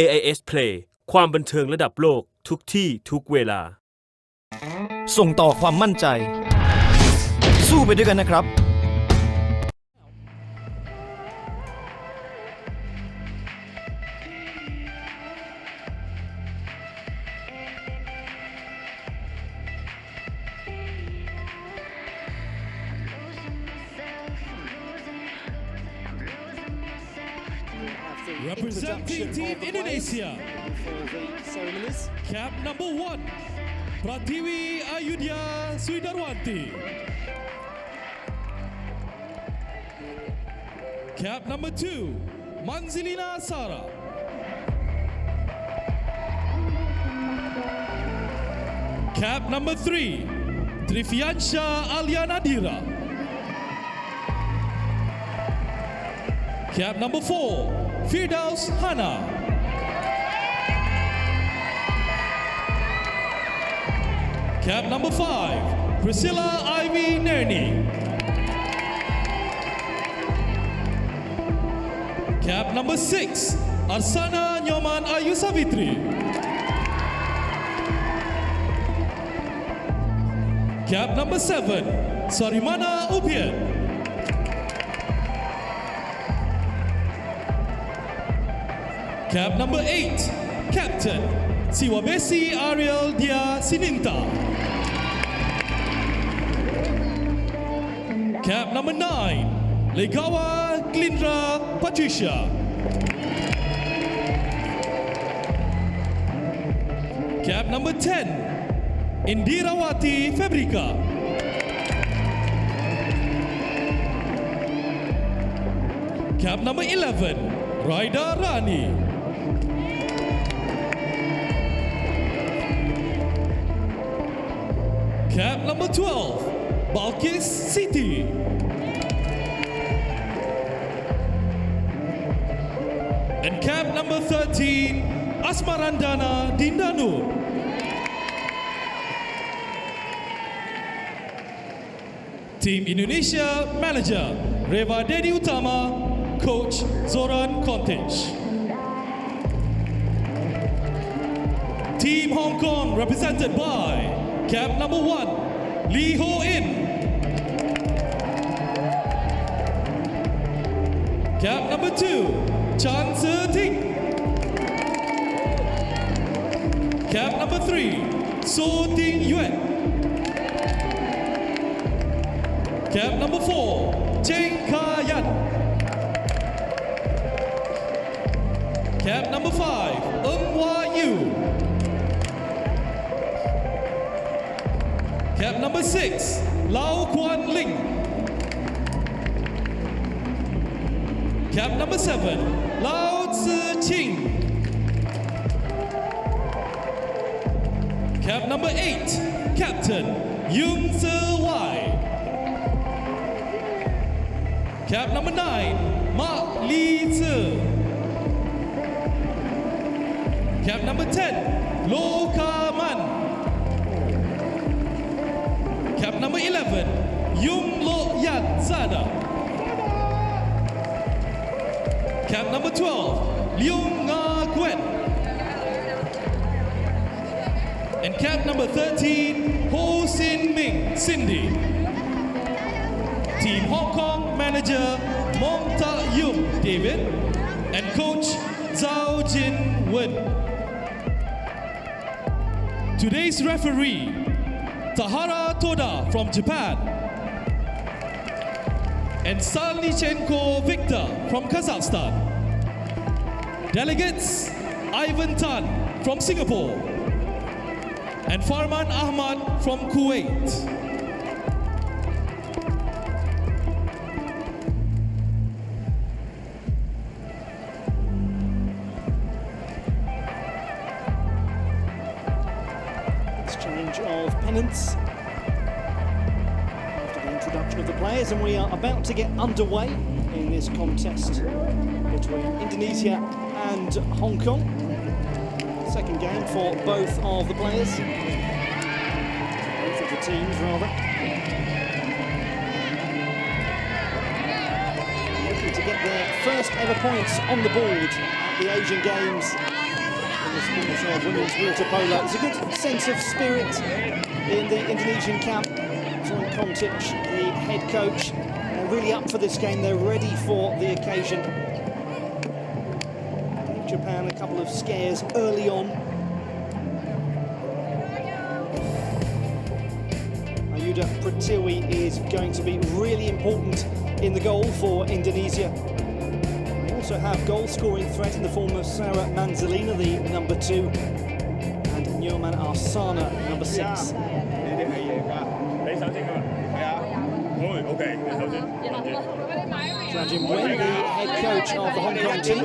AIS Play ความบันเทิงระดับโลกทุกที่ทุกเวลาส่งต่อความมั่นใจสู้ไปด้วยกันนะครับRepresenting Team Indonesia, Cap number 1, Pratiwi Ayudhya Sudarwanti. Cap number 2, Manzilina Sara. Cap number 3, Trifiansha Alia Nadira. Cap number 4, Firdaus Hana. Cap number 5, Priscilla Ivy Nerni. Cap number 6, Arsana Nyoman Ayu Savitri. Cap number 7, Sarimana Upian. Cap number 8, Captain Siwabesi Ariel Dia Sininta. Cap number 9, Legawa Glindra Patricia. Cap number 10, Indirawati Fabrica. Cap number 11, Raida Rani. Cap number 12, Balkis Siti. And cap number 13, Asmarandana Dindanur. Team Indonesia Manager Reva Dedi Utama, Coach Zoran Kontic. Team Hong Kong represented by Cap number 1, Lee Ho In. Cap number 2, Chan Se Ting. Cap number 3, So Ting Yuen. Cap number 4, Cheng Ka Yan. Cap number 5, Hwa Yu. Cap number 6, Lau Kuan Ling. Cap number 7, Lao Tzu Ching. Cap number 8, Captain Yung Se Wai. Cap number 9, Ma Li Tzu. Cap number 10, Lo Ka Man. Cap number 11, Yung Lo Yan Zada. Cap number 12, Leung Nga Gwen. And cap number 13, Ho Sin Ming Cindy. Team Hong Kong Manager Mong Ta Yung David. And Coach Zhao Jin Wen. Today's referee, Tahara Toda from Japan. And Salnichenko Victor from Kazakhstan. Delegates, Ivan Tan from Singapore. And Farman Ahmad from Kuwait. Exchange of pennants of the players, and we are about to get underway in this contest between Indonesia and Hong Kong. Second game for both of the players, both of the teams rather. Looking to get their first ever points on the board at the Asian Games the sport of women's water polo. There's a good sense of spirit in the Indonesian camp. Zoran Kontic, the head coach, they're really up for this game. They're ready for the occasion. Gave Japan a couple of scares early on. Ayuda Pratiwi is going to be really important in the goal for Indonesia. They also have goal-scoring threat in the form of Sarah Manzalina, the number 2, and Nyoman Arsana, number 6. Jajin Wen, the head coach of the Hong Kong team.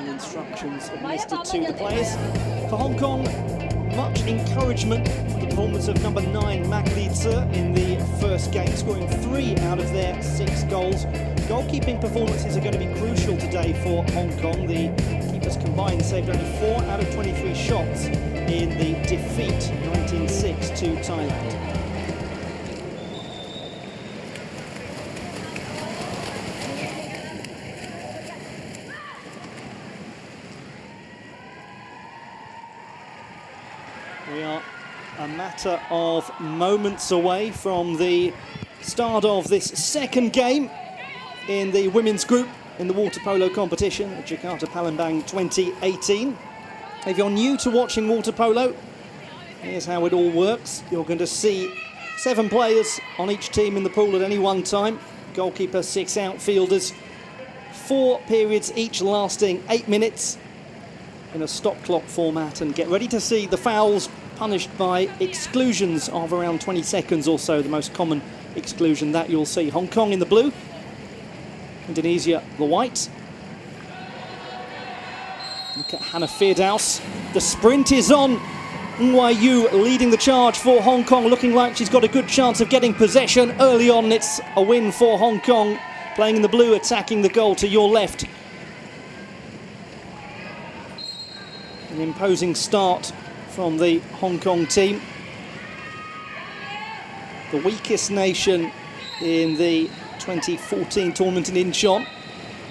Instructions administered to the players. For Hong Kong, much encouragement for the performance of number 9, Mak Lee Tse, in the first game, scoring 3 out of their 6 goals. Goalkeeping performances are going to be crucial today for Hong Kong. The keepers combined saved only 4 out of 23 shots in the defeat 19-6 to Thailand. We are a matter of moments away from the start of this second game in the women's group in the water polo competition at Jakarta Palembang 2018. If you're new to watching water polo, here's how it all works. You're going to see 7 players on each team in the pool at any one time. Goalkeeper, 6 outfielders. 4 periods each lasting 8 minutes in a stop clock format, and get ready to see the fouls punished by exclusions of around 20 seconds or so, the most common exclusion that you'll see. Hong Kong in the blue, Indonesia the white. Look at Hannah Firdaus. The sprint is on. NYU leading the charge for Hong Kong, looking like she's got a good chance of getting possession early on. It's a win for Hong Kong, playing in the blue, attacking the goal to your left. An imposing start from the Hong Kong team. The weakest nation in the 2014 tournament in Incheon,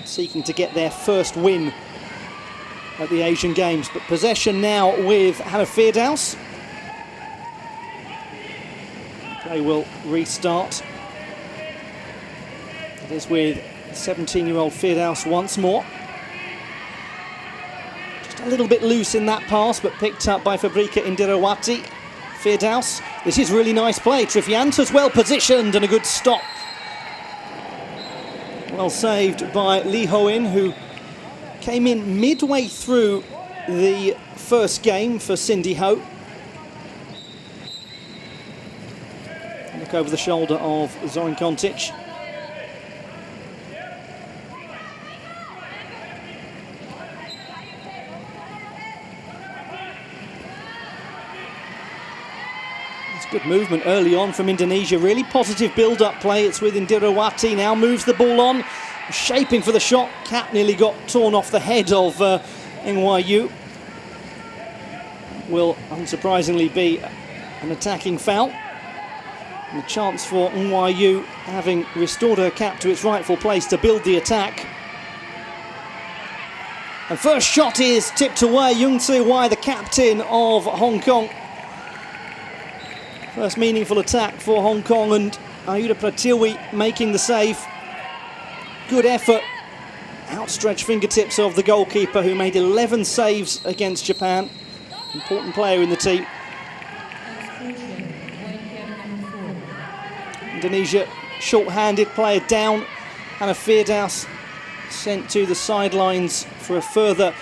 seeking to get their first win at the Asian Games. But possession now with Hannah Firdaus. Play will restart. It is with 17-year-old Firdaus once more. A little bit loose in that pass, but picked up by Fabrika Indirawati. Firdaus, this is really nice play. Trivianta's well positioned and a good stop. Well saved by Lee Ho-in, who came in midway through the first game for Cindy Ho. Look over the shoulder of Zoran Kontic. Good movement early on from Indonesia, really positive build-up play. It's with Indirawati, now moves the ball on, shaping for the shot. Cap nearly got torn off the head of NYU. Will unsurprisingly be an attacking foul. And a chance for NYU, having restored her cap to its rightful place, to build the attack. And first shot is tipped away. Young Se-wai, the captain of Hong Kong. First meaningful attack for Hong Kong, and Ayuda Pratiwi making the save. Good effort. Outstretched fingertips of the goalkeeper, who made 11 saves against Japan. Important player in the team. Indonesia, short-handed player down. Hannah Firdaus sent to the sidelines for a further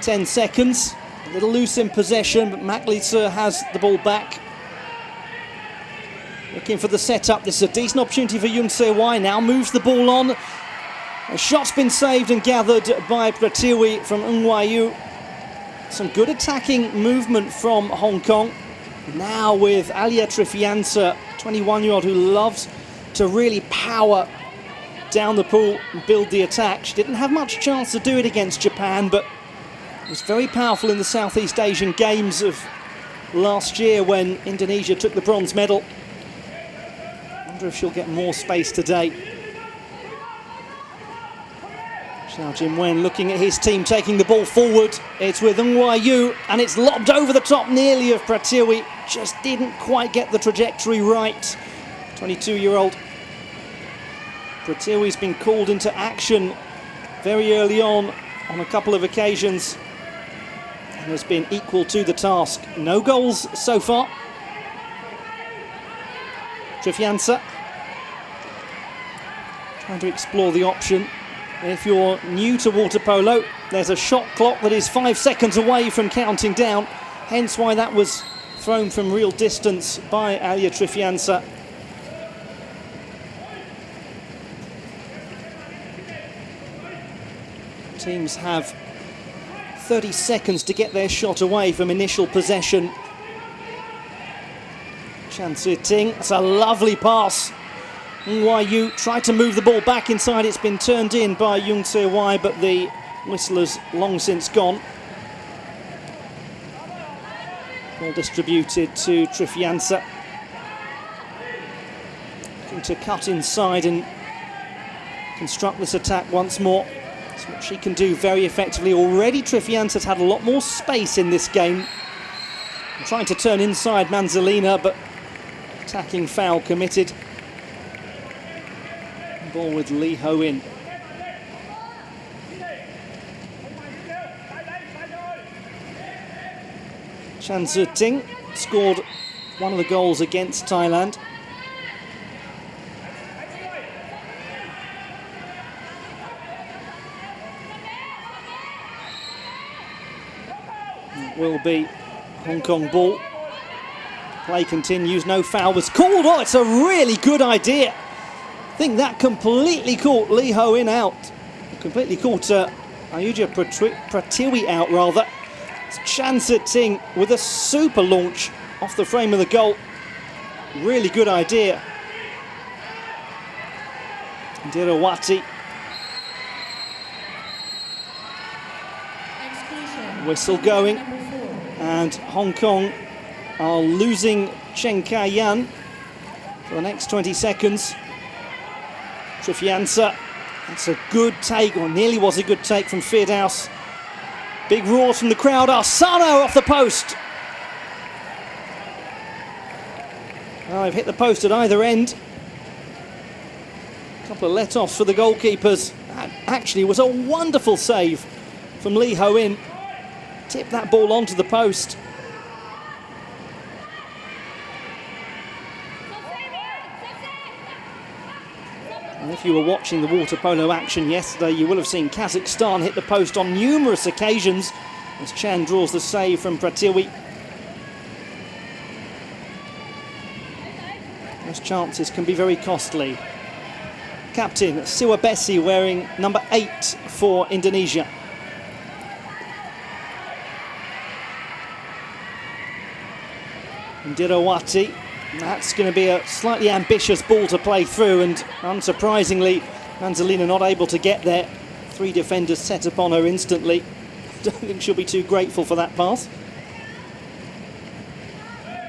10 seconds. A little loose in possession, but Mak Lee Tse has the ball back. Looking for the setup. This is a decent opportunity for Young Se-wai. Now moves the ball on. A shot's been saved and gathered by Pratiwi from NYU. Some good attacking movement from Hong Kong. Now with Alia Trivianta, 21-year-old, who loves to really power down the pool and build the attack. She didn't have much chance to do it against Japan, but It was very powerful in the Southeast Asian Games of last year when Indonesia took the bronze medal. I wonder if she'll get more space today. Xiao Jinwen looking at his team taking the ball forward. It's with Ng Wai Yu and it's lobbed over the top nearly of Pratiwi. Just didn't quite get the trajectory right. 22-year-old Pratiwi's been called into action very early on a couple of occasions and has been equal to the task. No goals so far. Trifiansa trying to explore the option. If you're new to water polo, there's a shot clock that is 5 seconds away from counting down, hence why that was thrown from real distance by Alia Trifiansa. Teams have 30 seconds to get their shot away from initial possession. Chan Tzu-Ting, that's a lovely pass. Ng Wai Yu tried to move the ball back inside. It's been turned in by Yung Tse Wai, but the whistler's long since gone. Ball distributed to Trifiansa. Looking to cut inside and construct this attack once more. That's what she can do very effectively. Already Trifiansa's had a lot more space in this game. Trying to turn inside Manzolina, but attacking foul committed. Ball with Lee Ho-in. Chan Tzu-Ting scored one of the goals against Thailand. It will be Hong Kong ball. Play continues, no foul was called. Oh, it's a really good idea. I think that completely caught Lee Ho-in out. Completely caught Ayuja Pratiwi out, rather. It's Chan Tzu-Ting with a super launch off the frame of the goal. Really good idea. Dirawati. Whistle going. And Hong Kong are losing Chen Kai-yan for the next 20 seconds. Trifiansa, that's a good take, or nearly was a good take from Firdaus. Big roars from the crowd. Arsano off the post. Well, they've hit the post at either end. A couple of let-offs for the goalkeepers. That actually was a wonderful save from Lee Ho-in. Tipped that ball onto the post. And if you were watching the water polo action yesterday, you will have seen Kazakhstan hit the post on numerous occasions as Chan draws the save from Pratiwi. Those chances can be very costly. Captain Siwabesi wearing number 8 for Indonesia. Dirawati. That's going to be a slightly ambitious ball to play through, and unsurprisingly, Manzolina not able to get there. 3 defenders set upon her instantly. Don't think she'll be too grateful for that pass.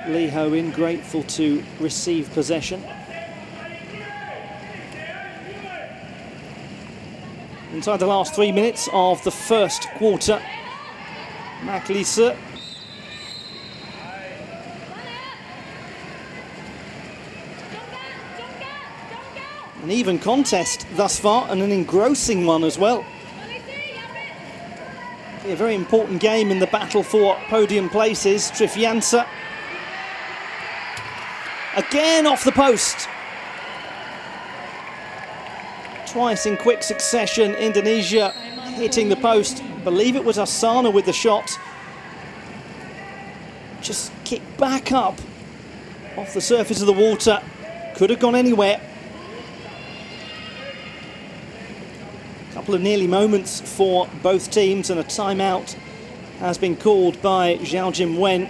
Lee Ho-in grateful to receive possession. Inside the last 3 minutes of the first quarter, Maklisa. An even contest thus far, and an engrossing one as well. A very important game in the battle for podium places. Trifiansa. Again off the post. Twice in quick succession, Indonesia hitting the post. I believe it was Asana with the shot. Just kicked back up off the surface of the water. Could have gone anywhere. Couple of nearly moments for both teams, and a timeout has been called by Xiao Jinwen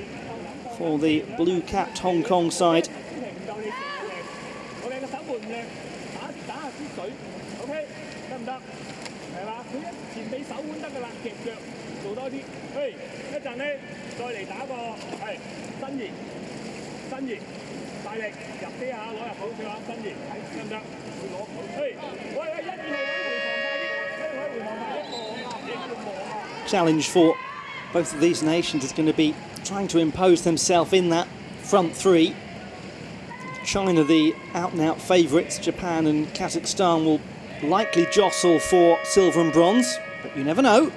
for the blue-capped Hong Kong side. 嘛？前臂手腕得㗎啦，夾腳做多啲。嘿，一陣咧再嚟打個係伸延，伸延，大力入啲下，攞入好佢話伸延，得唔得？會攞好。嘿，喂喂，1、2號位回防快啲，望啊，你要望啊。Challenge for both of these nations is going to be trying to impose themselves in that front three. China, the out-and-out favourites, Japan and Kazakhstan will likely jostle for silver and bronze, but you never know.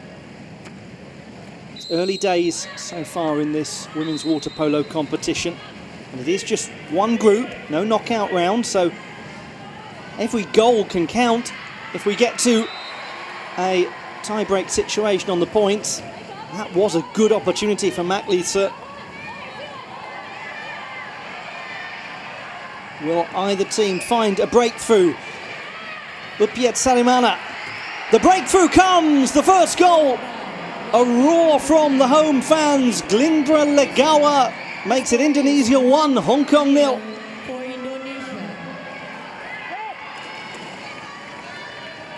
It's early days so far in this women's water polo competition, and it is just one group, no knockout round, so every goal can count. If we get to a tie-break situation on the points, that was a good opportunity for Maklisa. Will either team find a breakthrough? Upiet Salimana. The breakthrough comes! The first goal! A roar from the home fans. Glindra Legawa makes it Indonesia 1, Hong Kong 0. For Indonesia.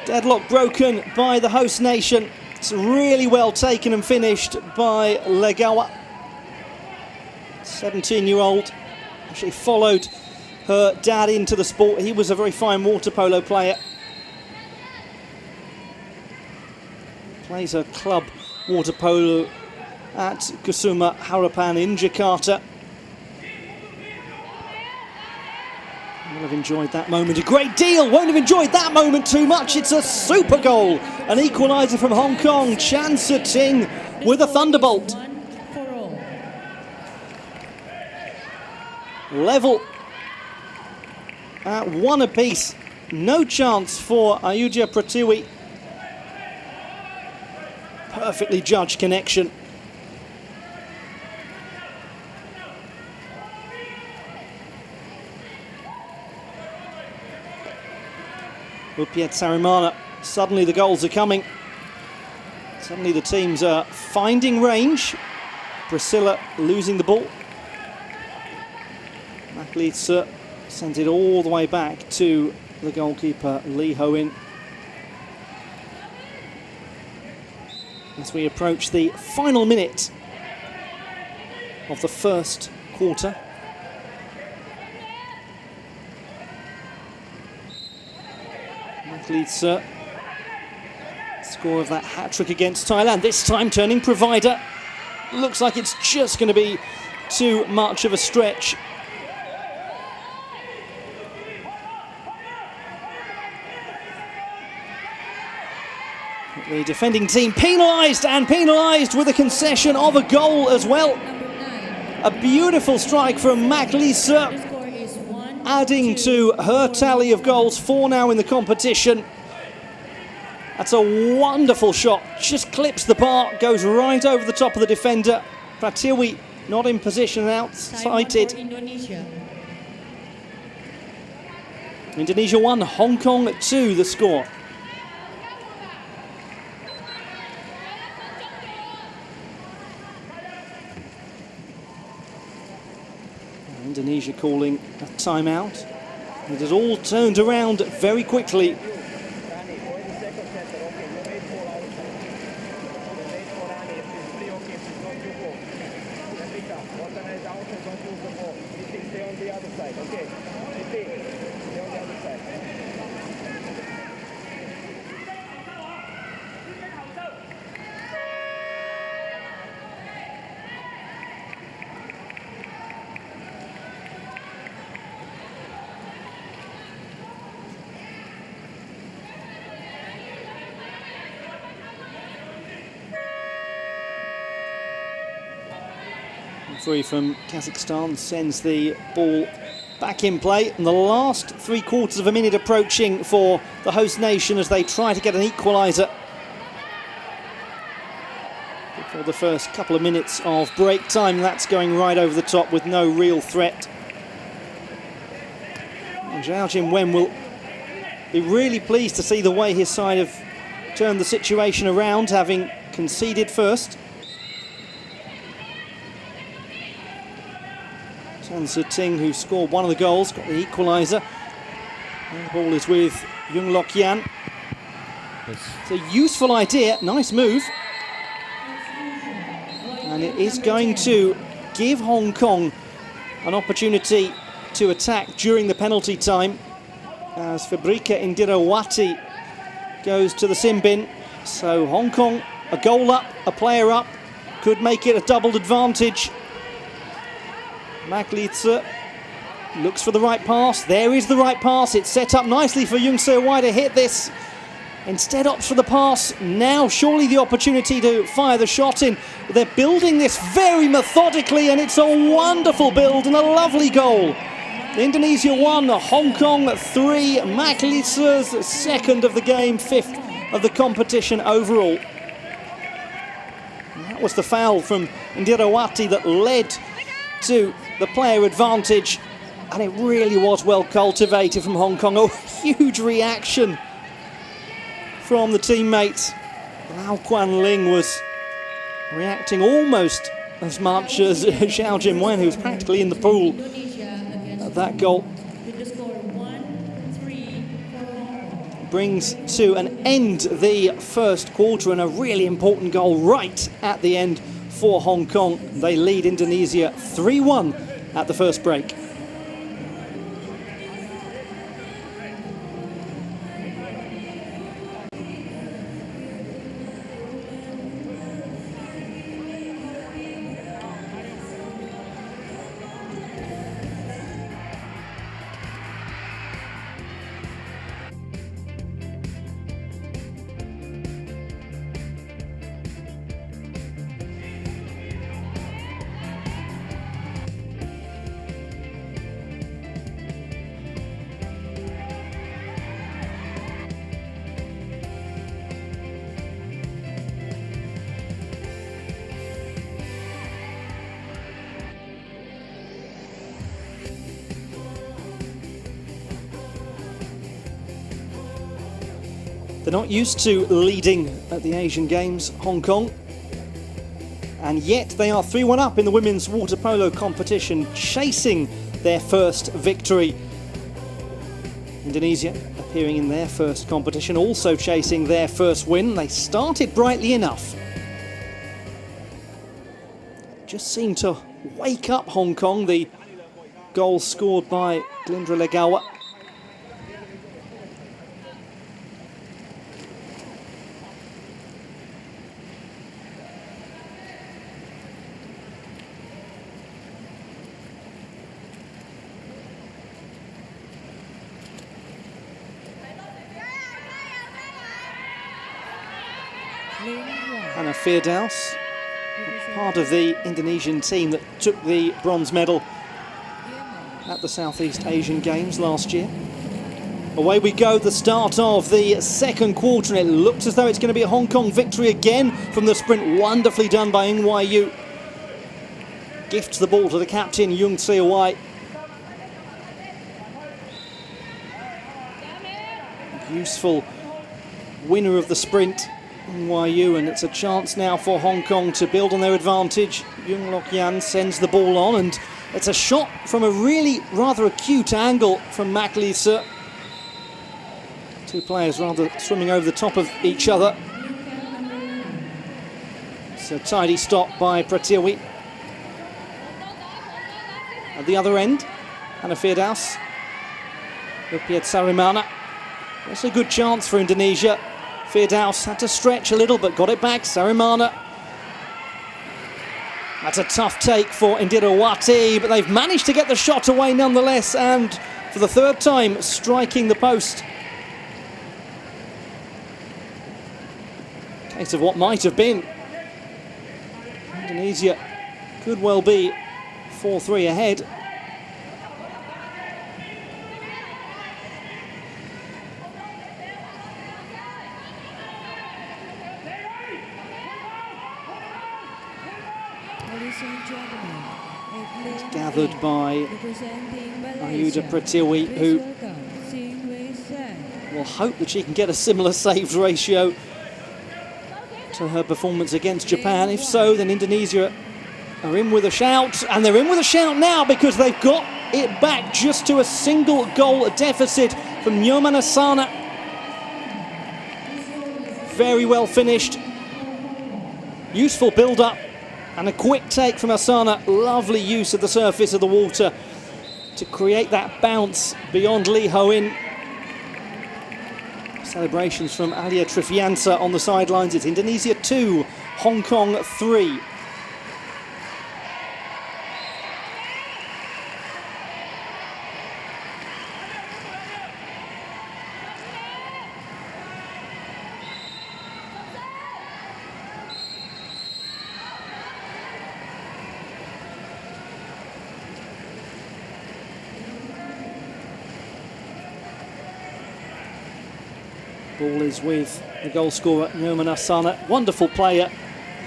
Deadlock broken by the host nation. It's really well taken and finished by Legawa. 17-year-old. She followed her dad into the sport. He was a very fine water polo player. Plays a club water polo at Kusuma Harapan in Jakarta. Will have enjoyed that moment a great deal. Won't have enjoyed that moment too much. It's a super goal. An equaliser from Hong Kong. Chan Tse-ting with a thunderbolt. 1-4. Level at one apiece. No chance for Ayuja Pratiwi. Perfectly judged connection. Upiet Sarimana. Suddenly the goals are coming. Suddenly the teams are finding range. Priscilla losing the ball. Maklisa sends it all the way back to the goalkeeper Lee Ho-in. As we approach the final minute of the first quarter. Maklisa, score of that hat-trick against Thailand, this time turning provider. Looks like it's just going to be too much of a stretch. The defending team penalised, and penalised with a concession of a goal as well. Number 9. A beautiful strike from Maklisa, The score is 1-2. adding to her tally of goals, 4 now in the competition. That's a wonderful shot, just clips the bar, goes right over the top of the defender. Pratiwi not in position, Time outsighted. for Indonesia. Indonesia 1, Hong Kong 2 the score. Indonesia calling a timeout. It has all turned around very quickly. Referee from Kazakhstan sends the ball back in play, and the last 3/4 of a minute approaching for the host nation as they try to get an equaliser before the first couple of minutes of break time. That's going right over the top with no real threat. And Zhao Jinwen will be really pleased to see the way his side have turned the situation around, having conceded first. Chan Tse-ting, who scored one of the goals, got the equaliser. And the ball is with Yung Lok Yan. It's a useful idea, nice move. And it is going to give Hong Kong an opportunity to attack during the penalty time as Fabrika Indirawati goes to the sin bin. So Hong Kong, a goal up, a player up, could make it a doubled advantage. Maglitsa looks for the right pass. There is the right pass. It's set up nicely for Jung Se-wai to hit this. Instead opts for the pass. Now surely the opportunity to fire the shot in. They're building this very methodically and it's a wonderful build and a lovely goal. Indonesia 1, Hong Kong 3. Maglitsa's second of the game, fifth of the competition overall. And that was the foul from Indirawati that led to the player advantage. And it really was well cultivated from Hong Kong. A huge reaction from the teammates. Lau Quan Ling was reacting almost as much as Xiao Jinwen, who was practically in the pool at that goal. With the score 1-3 Brings to an end the first quarter and a really important goal right at the end for Hong Kong. They lead Indonesia 3-1 at the first break. They're not used to leading at the Asian Games, Hong Kong. And yet they are 3-1 up in the women's water polo competition, chasing their first victory. Indonesia appearing in their first competition, also chasing their first win. They started brightly enough. Just seemed to wake up Hong Kong, the goal scored by Glindra Legawa. Anna Firdaus, part of the Indonesian team that took the bronze medal at the Southeast Asian Games last year. Away we go, the start of the second quarter, and it looks as though it's going to be a Hong Kong victory again from the sprint. Wonderfully done by Ng Wai Yu. Gifts the ball to the captain, Jung Se-wai. Useful winner of the sprint, Ng Wai Yu, and it's a chance now for Hong Kong to build on their advantage. Yung Lok Yan sends the ball on, and it's a shot from a really rather acute angle from Maglitsa. Two players rather swimming over the top of each other. It's a tidy stop by Pratiwi. At the other end, Anna Firdaus. Rupiat Sarimana. That's a good chance for Indonesia. Firdaus had to stretch a little but got it back. Sarimana. That's a tough take for Indirawati, but they've managed to get the shot away nonetheless, and for the third time striking the post. Case of what might have been. Indonesia could well be 4-3 ahead. It's gathered by Ayuda Pratiwi, who will hope that she can get a similar saves ratio to her performance against Japan. If so, then Indonesia are in with a shout, and they're in with a shout now because they've got it back just to a single goal deficit from Nyoman Asana. Very well finished. Useful build-up and a quick take from Asana. Lovely use of the surface of the water to create that bounce beyond Lee Ho-in. Celebrations from Alia Trifiansa on the sidelines. It's Indonesia 2, Hong Kong 3. Ball is with the goal scorer, Nyoman Asana. Wonderful player.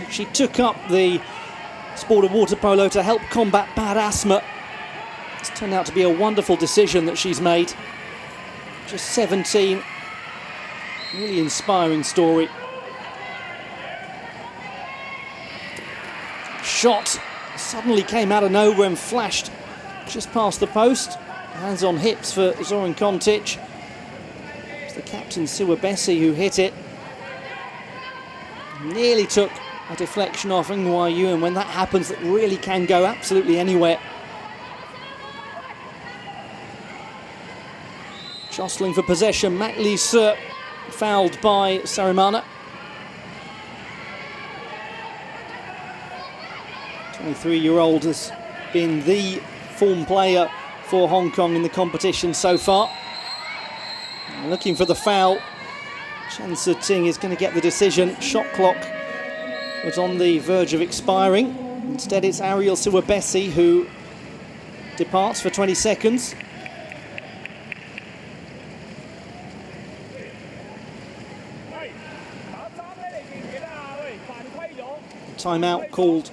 She took up the sport of water polo to help combat bad asthma. It's turned out to be a wonderful decision that she's made. Just 17. Really inspiring story. Shot suddenly came out of nowhere and flashed just past the post. Hands on hips for Zoran Kontic. The captain Siwa Bessie who hit it. Nearly took a deflection off NYU, and when that happens, that really can go absolutely anywhere. Jostling for possession, Mac Lee Sir fouled by Sarimana. 23-year-old has been the form player for Hong Kong in the competition so far. Looking for the foul. Chan Tse-ting is going to get the decision. Shot clock was on the verge of expiring. Instead, it's Ariel Siwabesi who departs for 20 seconds. Timeout called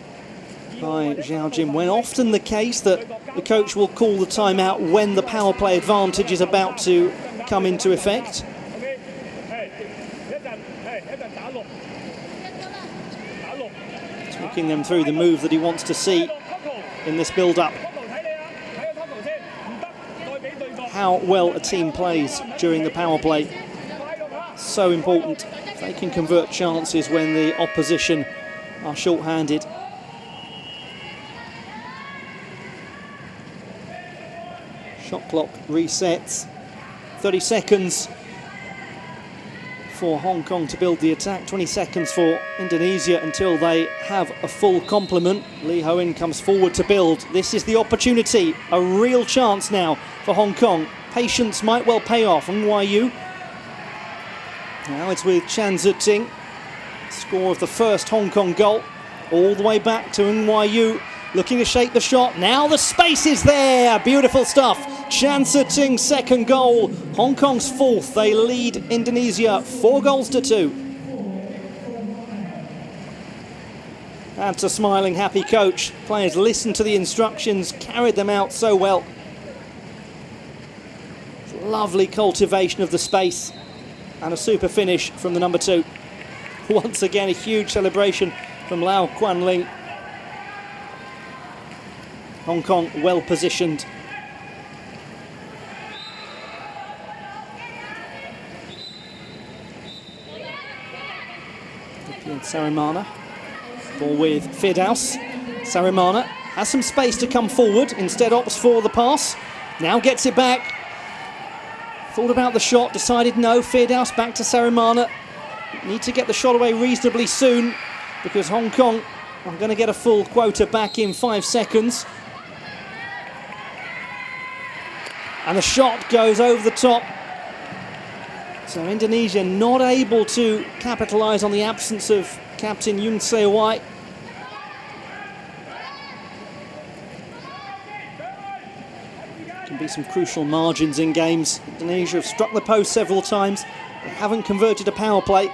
by Zhao Jin Wen. Often the case that the coach will call the timeout when the power play advantage is about to come into effect. Talking them through the move that he wants to see in this build-up. How well a team plays during the power play. So important. They can convert chances when the opposition are short-handed. Shot clock resets. 30 seconds for Hong Kong to build the attack, 20 seconds for Indonesia until they have a full complement. Lee Ho-in comes forward to build. This is the opportunity, a real chance now for Hong Kong. Patience might well pay off. NYU. Now it's with Chan Tse-ting. Score of the first Hong Kong goal. All the way back to NYU. Looking to shape the shot. Now the space is there. Beautiful stuff. Chan Tse-ting's second goal. Hong Kong's fourth. They lead Indonesia 4-2. That's a smiling, happy coach. Players listened to the instructions, carried them out so well. Lovely cultivation of the space. And a super finish from the number 2. Once again, a huge celebration from Lau Kwan Ling. Hong Kong well positioned. Sarimana. Ball with Firdaus. Sarimana has some space to come forward. Instead opts for the pass. Now gets it back. Thought about the shot, decided no. Firdaus back to Sarimana. Need to get the shot away reasonably soon because Hong Kong are going to get a full quota back in 5 seconds. And the shot goes over the top. So Indonesia not able to capitalise on the absence of captain Yoon Se-wai. Can be some crucial margins in games. Indonesia have struck the post several times. They haven't converted a power play.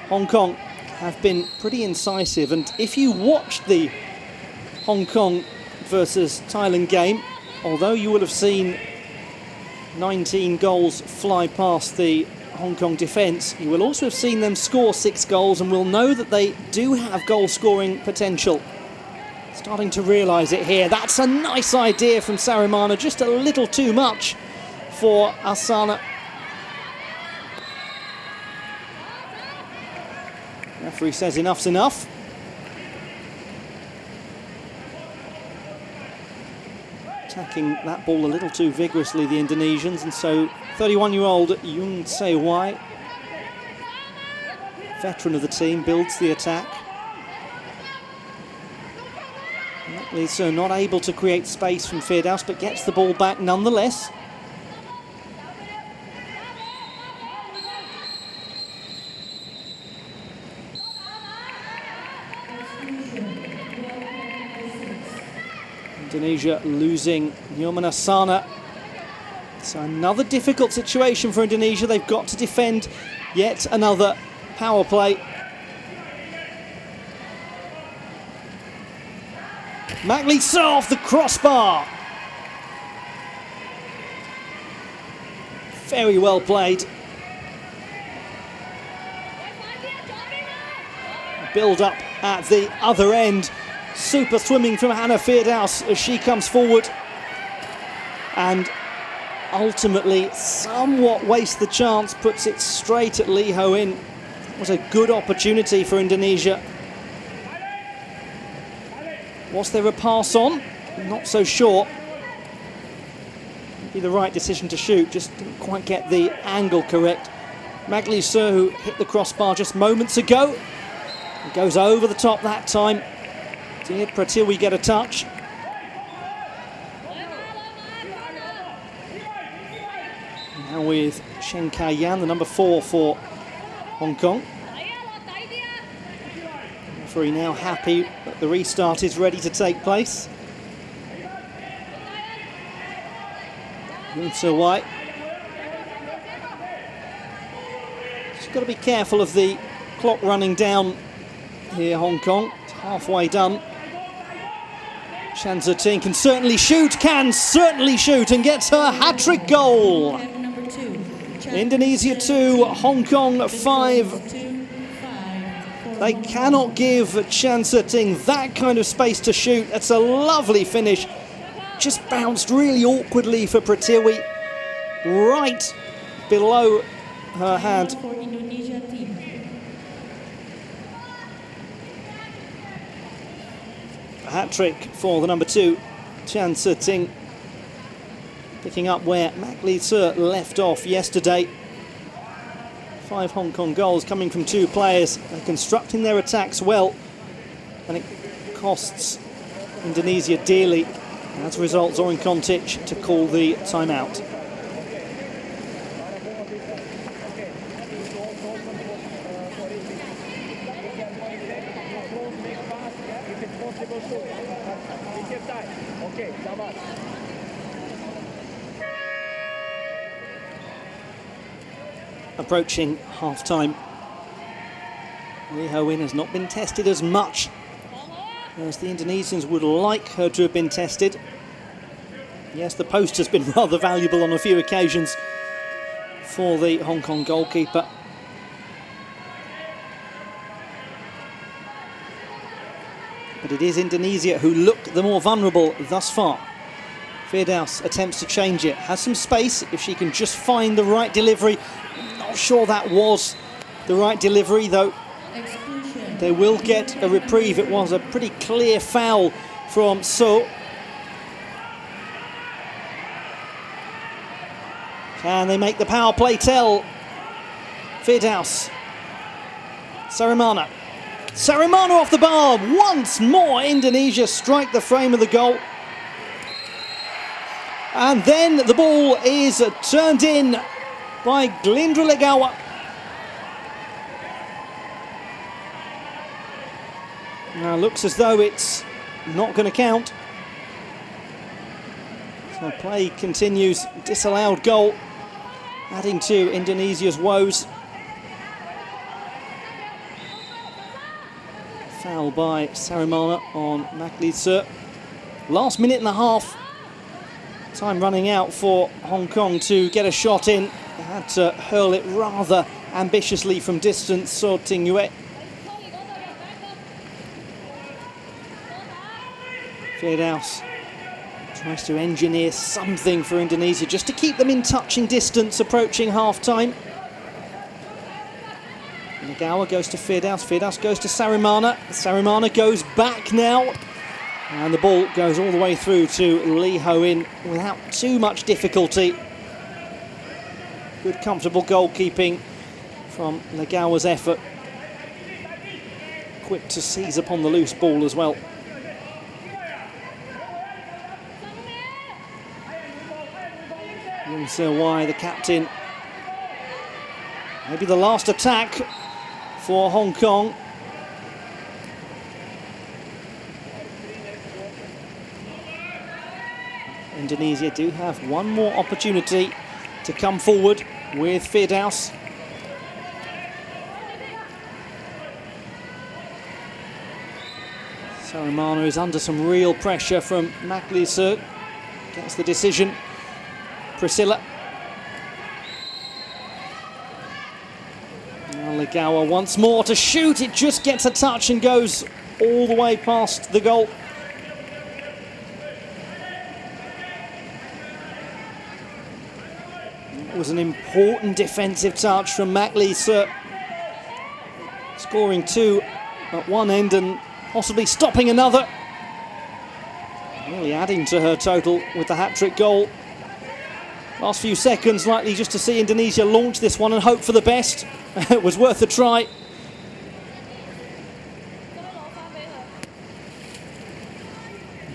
Hong Kong have been pretty incisive, and if you watch the Hong Kong versus Thailand game, although you will have seen 19 goals fly past the Hong Kong defence, you will also have seen them score 6 goals and will know that they do have goal-scoring potential. Starting to realise it here. That's a nice idea from Sarimana, just a little too much for Asana. Referee says enough's enough. Attacking that ball a little too vigorously, the Indonesians, and so 31-year-old Yoon Se-wai, veteran of the team, builds the attack. Lisa not able to create space from Firdaus, but gets the ball back nonetheless. Indonesia losing Nyomana Sana. So another difficult situation for Indonesia. They've got to defend yet another power play. Maglisa off the crossbar. Very well played. Build up at the other end. Super swimming from Hannah Firdaus as she comes forward. And ultimately, somewhat wastes the chance, puts it straight at Lee Ho-in. It was a good opportunity for Indonesia. Was there a pass on? Not so sure. It'd be the right decision to shoot, just didn't quite get the angle correct. Maglisa, who hit the crossbar just moments ago, goes over the top that time. Did Pratiwi get a touch? Now with Shen Kai-yan, the number 4 for Hong Kong. Referee now happy that the restart is ready to take place. Yoon Se-wai. Just got to be careful of the clock running down here, Hong Kong. It's halfway done. Chan Tze-ting can certainly shoot and gets her hat-trick goal. Indonesia 2, Hong Kong 5. They cannot give Chan Tze-ting that kind of space to shoot. That's a lovely finish. Just bounced really awkwardly for Pratiwi, right below her hand. A hat-trick for the number 2, Chan Tze-ting, picking up where Maglisa left off yesterday. 5 Hong Kong goals coming from 2 players. They're constructing their attacks well, and it costs Indonesia dearly. As a result, Zoran Kontic to call the timeout. Approaching half-time. Lee Ho-in has not been tested as much as the Indonesians would like her to have been tested. Yes, the post has been rather valuable on a few occasions for the Hong Kong goalkeeper. But it is Indonesia who look the more vulnerable thus far. Firdaus attempts to change it, has some space if she can just find the right delivery. Not sure that was the right delivery, though. They will get a reprieve. It was a pretty clear foul from So. Can they make the power play tell? Firdaus. Sarimana. Sarimana off the bar. Once more, Indonesia strike the frame of the goal. And then the ball is turned in by Glindra Legawa. Now looks as though it's not going to count. So play continues. Disallowed goal, adding to Indonesia's woes. Foul by Sarimana on Maglisa. Last minute and a half. Time running out for Hong Kong to get a shot in. They had to hurl it rather ambitiously from distance. So Ting Yue. Firdaus tries to engineer something for Indonesia just to keep them in touching distance approaching half-time. Nagawa goes to Firdaus. Firdaus goes to Sarimana. Sarimana goes back now. And the ball goes all the way through to Lee Ho-in without too much difficulty. Good comfortable goalkeeping from Nagawa's effort. Quick to seize upon the loose ball as well. Yoon Se-wai, the captain. Maybe the last attack for Hong Kong. Indonesia do have one more opportunity to come forward with Firdaus. Sarimana is under some real pressure from Maklisa. Gets the decision. Priscilla. Now Nagawa once more to shoot. It just gets a touch and goes all the way past the goal. It was an important defensive touch from Maklisa. Scoring two at one end and possibly stopping another. Really adding to her total with the hat-trick goal. Last few seconds, likely just to see Indonesia launch this one and hope for the best. It was worth a try.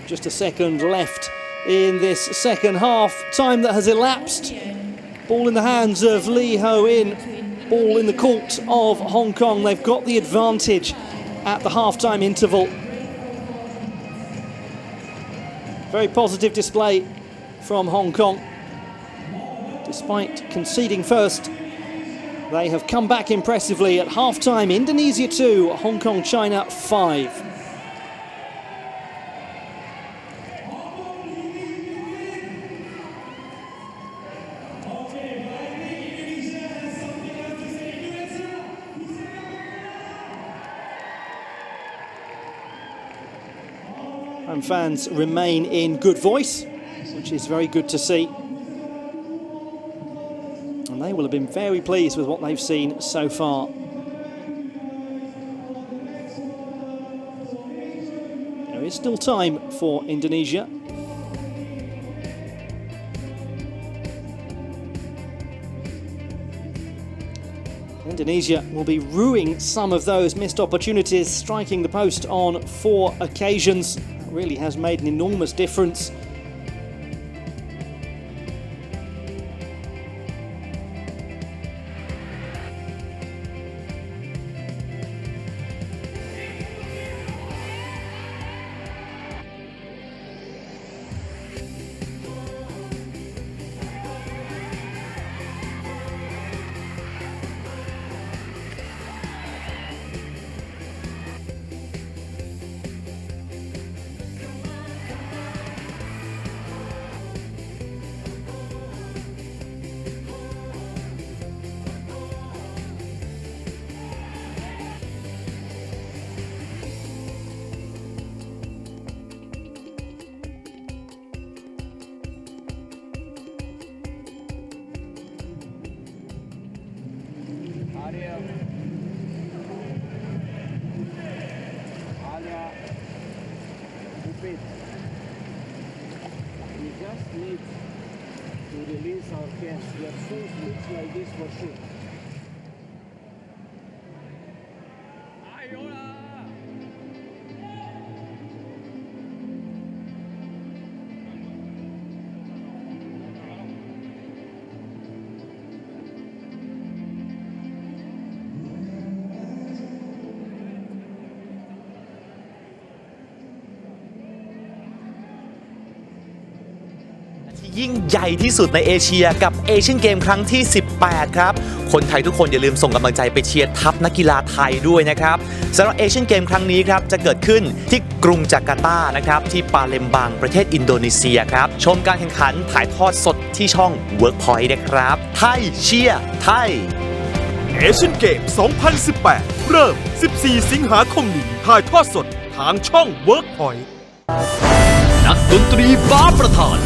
Just a second left in this second half. Time that has elapsed. Ball in the hands of Lee Ho-in. Ball in the court of Hong Kong. They've got the advantage at the half-time interval. Very positive display from Hong Kong. Despite conceding first, they have come back impressively at half-time. Indonesia 2, Hong Kong, China 5. And fans remain in good voice, which is very good to see. And they will have been very pleased with what they've seen so far. There is still time for Indonesia. Indonesia will be rueing some of those missed opportunities, striking the post on 4 occasions. Really has made an enormous difference. We just need to release our cash. We are so switch like this for sure. ยิ่งใหญ่ที่สุดในเอเชียกับเอเชียนเกมครั้งที่ 18 ครับคนไทยทุกคนอย่าลืมส่งกำลังใจไปเชียร์ทัพนักกีฬาไทยด้วยนะครับสำหรับเอเชียนเกมครั้งนี้ครับจะเกิดขึ้นที่กรุงจาการ์ตานะครับที่ปาเลมบังประเทศอินโดนีเซียครับชมการแข่งขันถ่ายทอดสดที่ช่อง Workpoint นะครับไทยเชียร์ไทยเอเชียนเกม 2018 เริ่ม 14 สิงหาคมนี้ถ่ายทอดสดทางช่อง Workpoint นักดนตรีฟ้าประธาน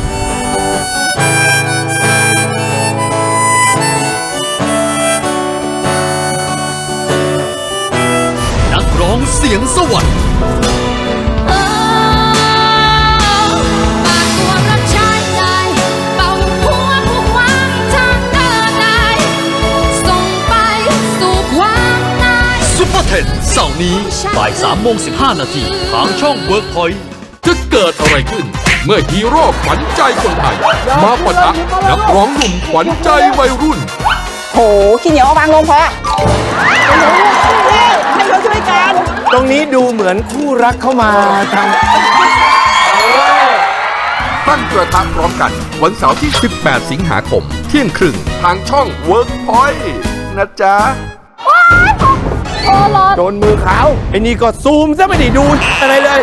เสียงสวรรค์ ซุปเปอร์เทนเสาร์นี้บ่าย3:15 นาทีทางช่อง Workpoint จะเกิดอะไรขึ้น เมื่อฮีโร่ขวัญใจคนไทย มาปะทะนักร้องหนุ่มขวัญใจวัยรุ่น โหขี้เหนียวเอาวางลงพอให้เขาช่วยกัน ตรงนี้ดูเหมือนคู่รักเข้ามาทำ ตั้งกระทะพร้อมกันวันเสาร์ที่ 18 สิงหาคม เที่ยงครึ่งทางช่อง Workpoint นะจ๊ะ โดนมือเขาไอ้นี่ก็ซูมซะไม่ได้ดูอะไรเลย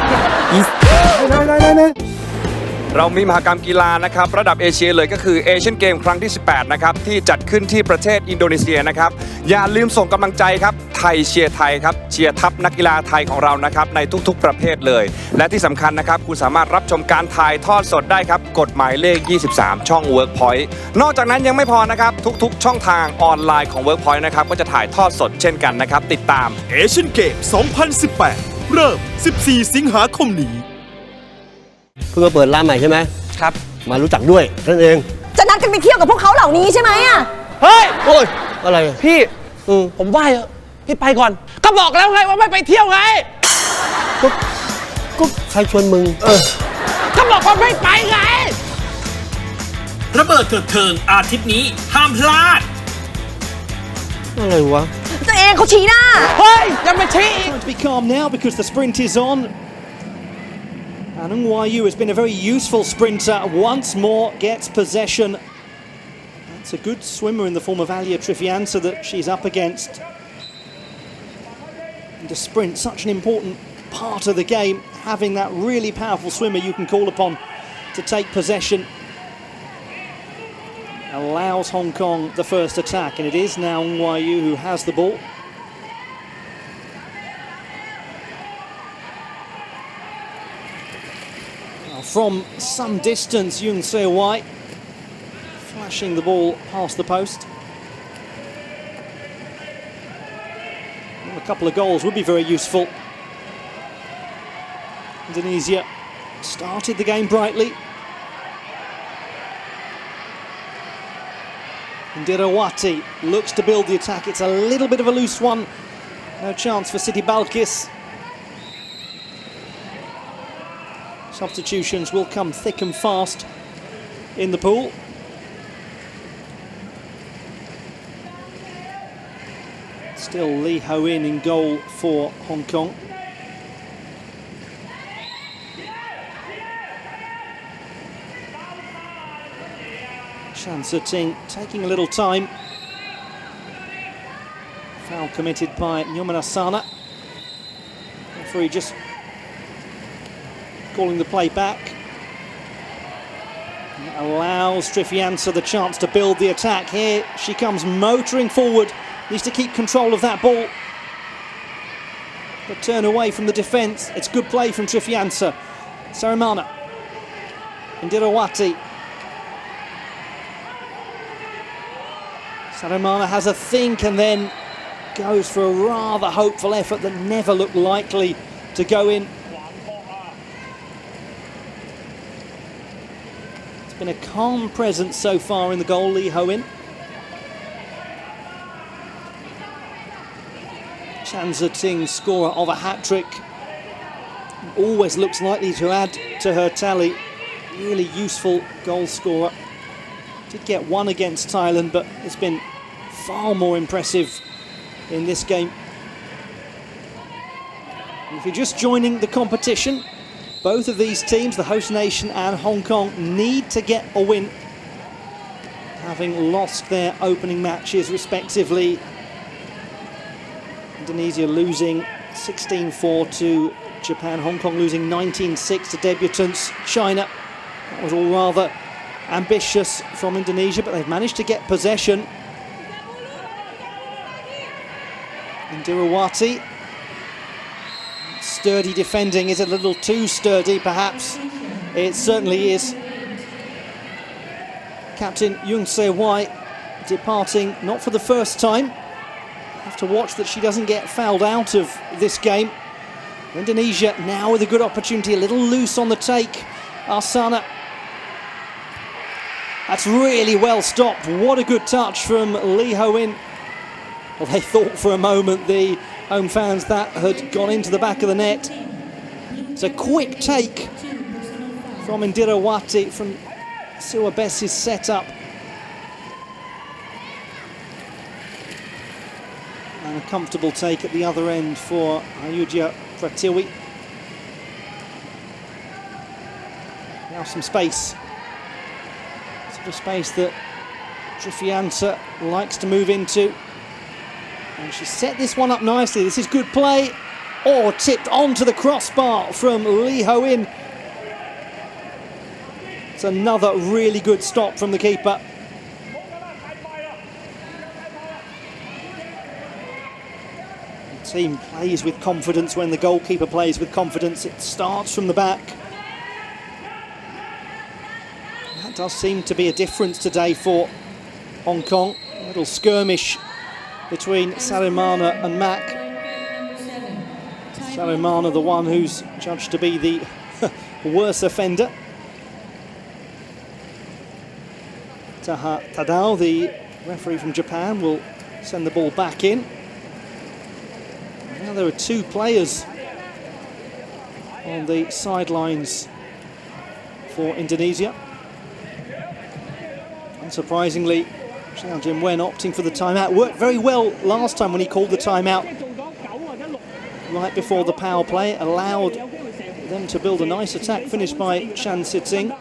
เรามีมหกรรมกีฬานะครับระดับเอเชียเลยก็คือเอเชียนเกมครั้งที่ 18 นะครับที่จัดขึ้นที่ประเทศอินโดนีเซียนะครับอย่าลืมส่งกำลังใจครับไทยเชียร์ไทยครับเชียร์ทัพนักกีฬาไทยของเรานะครับในทุกๆประเภทเลยและที่สำคัญนะครับคุณสามารถรับชมการถ่ายทอดสดได้ครับกฎหมายเลข 23 ช่อง Workpoint นอกจากนั้นยังไม่พอนะครับทุกๆช่องทางออนไลน์ของ Workpoint นะครับก็จะถ่ายทอดสดเช่นกันนะครับติดตาม เอเชียนเกม 2018 เริ่ม 14 สิงหาคมนี้ เพิ่งมาเปิดร้านใหม่ใช่ไหมครับมารู้จักด้วยนั่นเอง จะนัดกันไปเที่ยวกับพวกเขาเหล่านี้ใช่ไหมอ่ะ เฮ้ยโอ้ยอะไรพี่ ผมว่าพี่ไปก่อน ก็บอกแล้วไงว่าไม่ไปเที่ยวไง ก็ใครชวนมึงก็บอกว่าไม่ไปไง ระเบิดเถิดเทิงอาทิตย์นี้ห้ามพลาด อะไรวะ ตัวเองเขาชี้หน้า เฮ้ยยังไม่ชี้ Trying to be calm now because the sprint is on. And NYU has been a very useful sprinter. Once more gets possession. That's a good swimmer in the form of Alia Trifiansa that she's up against. And a sprint, such an important part of the game. Having that really powerful swimmer you can call upon to take possession. Allows Hong Kong the first attack. And it is now NYU who has the ball. From some distance, Yoon Se-wai flashing the ball past the post. Well, a couple of goals would be very useful. Indonesia started the game brightly. Indirawati looks to build the attack. It's a little bit of a loose one. No chance for Siti Balkis. Substitutions will come thick and fast in the pool. Still Lee Ho-in in goal for Hong Kong. Chan Tse-ting taking a little time. Foul committed by Nyomanasana. Referee just calling the play back. And it allows Trifiansa the chance to build the attack. Here she comes motoring forward. Needs to keep control of that ball. But turn away from the defence. It's good play from Trifiansa. Sarimana. Indirawati. Sarimana has a think and then goes for a rather hopeful effort that never looked likely to go in. It's been a calm presence so far in the goal, Lee Ho-in. Chan Tse-ting, scorer of a hat-trick, always looks likely to add to her tally. Really useful goal scorer. Did get one against Thailand, but it's been far more impressive in this game. And if you're just joining the competition, both of these teams, the host nation and Hong Kong, need to get a win, having lost their opening matches respectively. Indonesia losing 16-4 to Japan, Hong Kong losing 19-6 to debutants China. That was all rather ambitious from Indonesia, but they've managed to get possession. Indirawati. Sturdy defending. Is it a little too sturdy, perhaps? It certainly is. Captain Yoon Se-wai departing, not for the first time. Have to watch that she doesn't get fouled out of this game. Indonesia now with a good opportunity, a little loose on the take. Arsana. That's really well stopped. What a good touch from Lee Ho-in. Well, they thought for a moment, the home fans, that had gone into the back of the net. It's a quick take from Indirawati from Suabesi's setup. And a comfortable take at the other end for Ayudia Pratiwi. Now some space. Sort of space that Trifiansa likes to move into. And she set this one up nicely. This is good play. Or tipped onto the crossbar from Lee Ho-in. It's another really good stop from the keeper. The team plays with confidence when the goalkeeper plays with confidence. It starts from the back. That does seem to be a difference today for Hong Kong. A little skirmish between Sarimana and Mack. Sarimana, the one who's judged to be the worse offender. Taha Tadao, the referee from Japan, will send the ball back in. Now there are two players on the sidelines for Indonesia. Unsurprisingly, Xiao Jin-wen opting for the timeout. Worked very well last time when he called the timeout. Right before the power play, allowed them to build a nice attack finished by Chan Siting.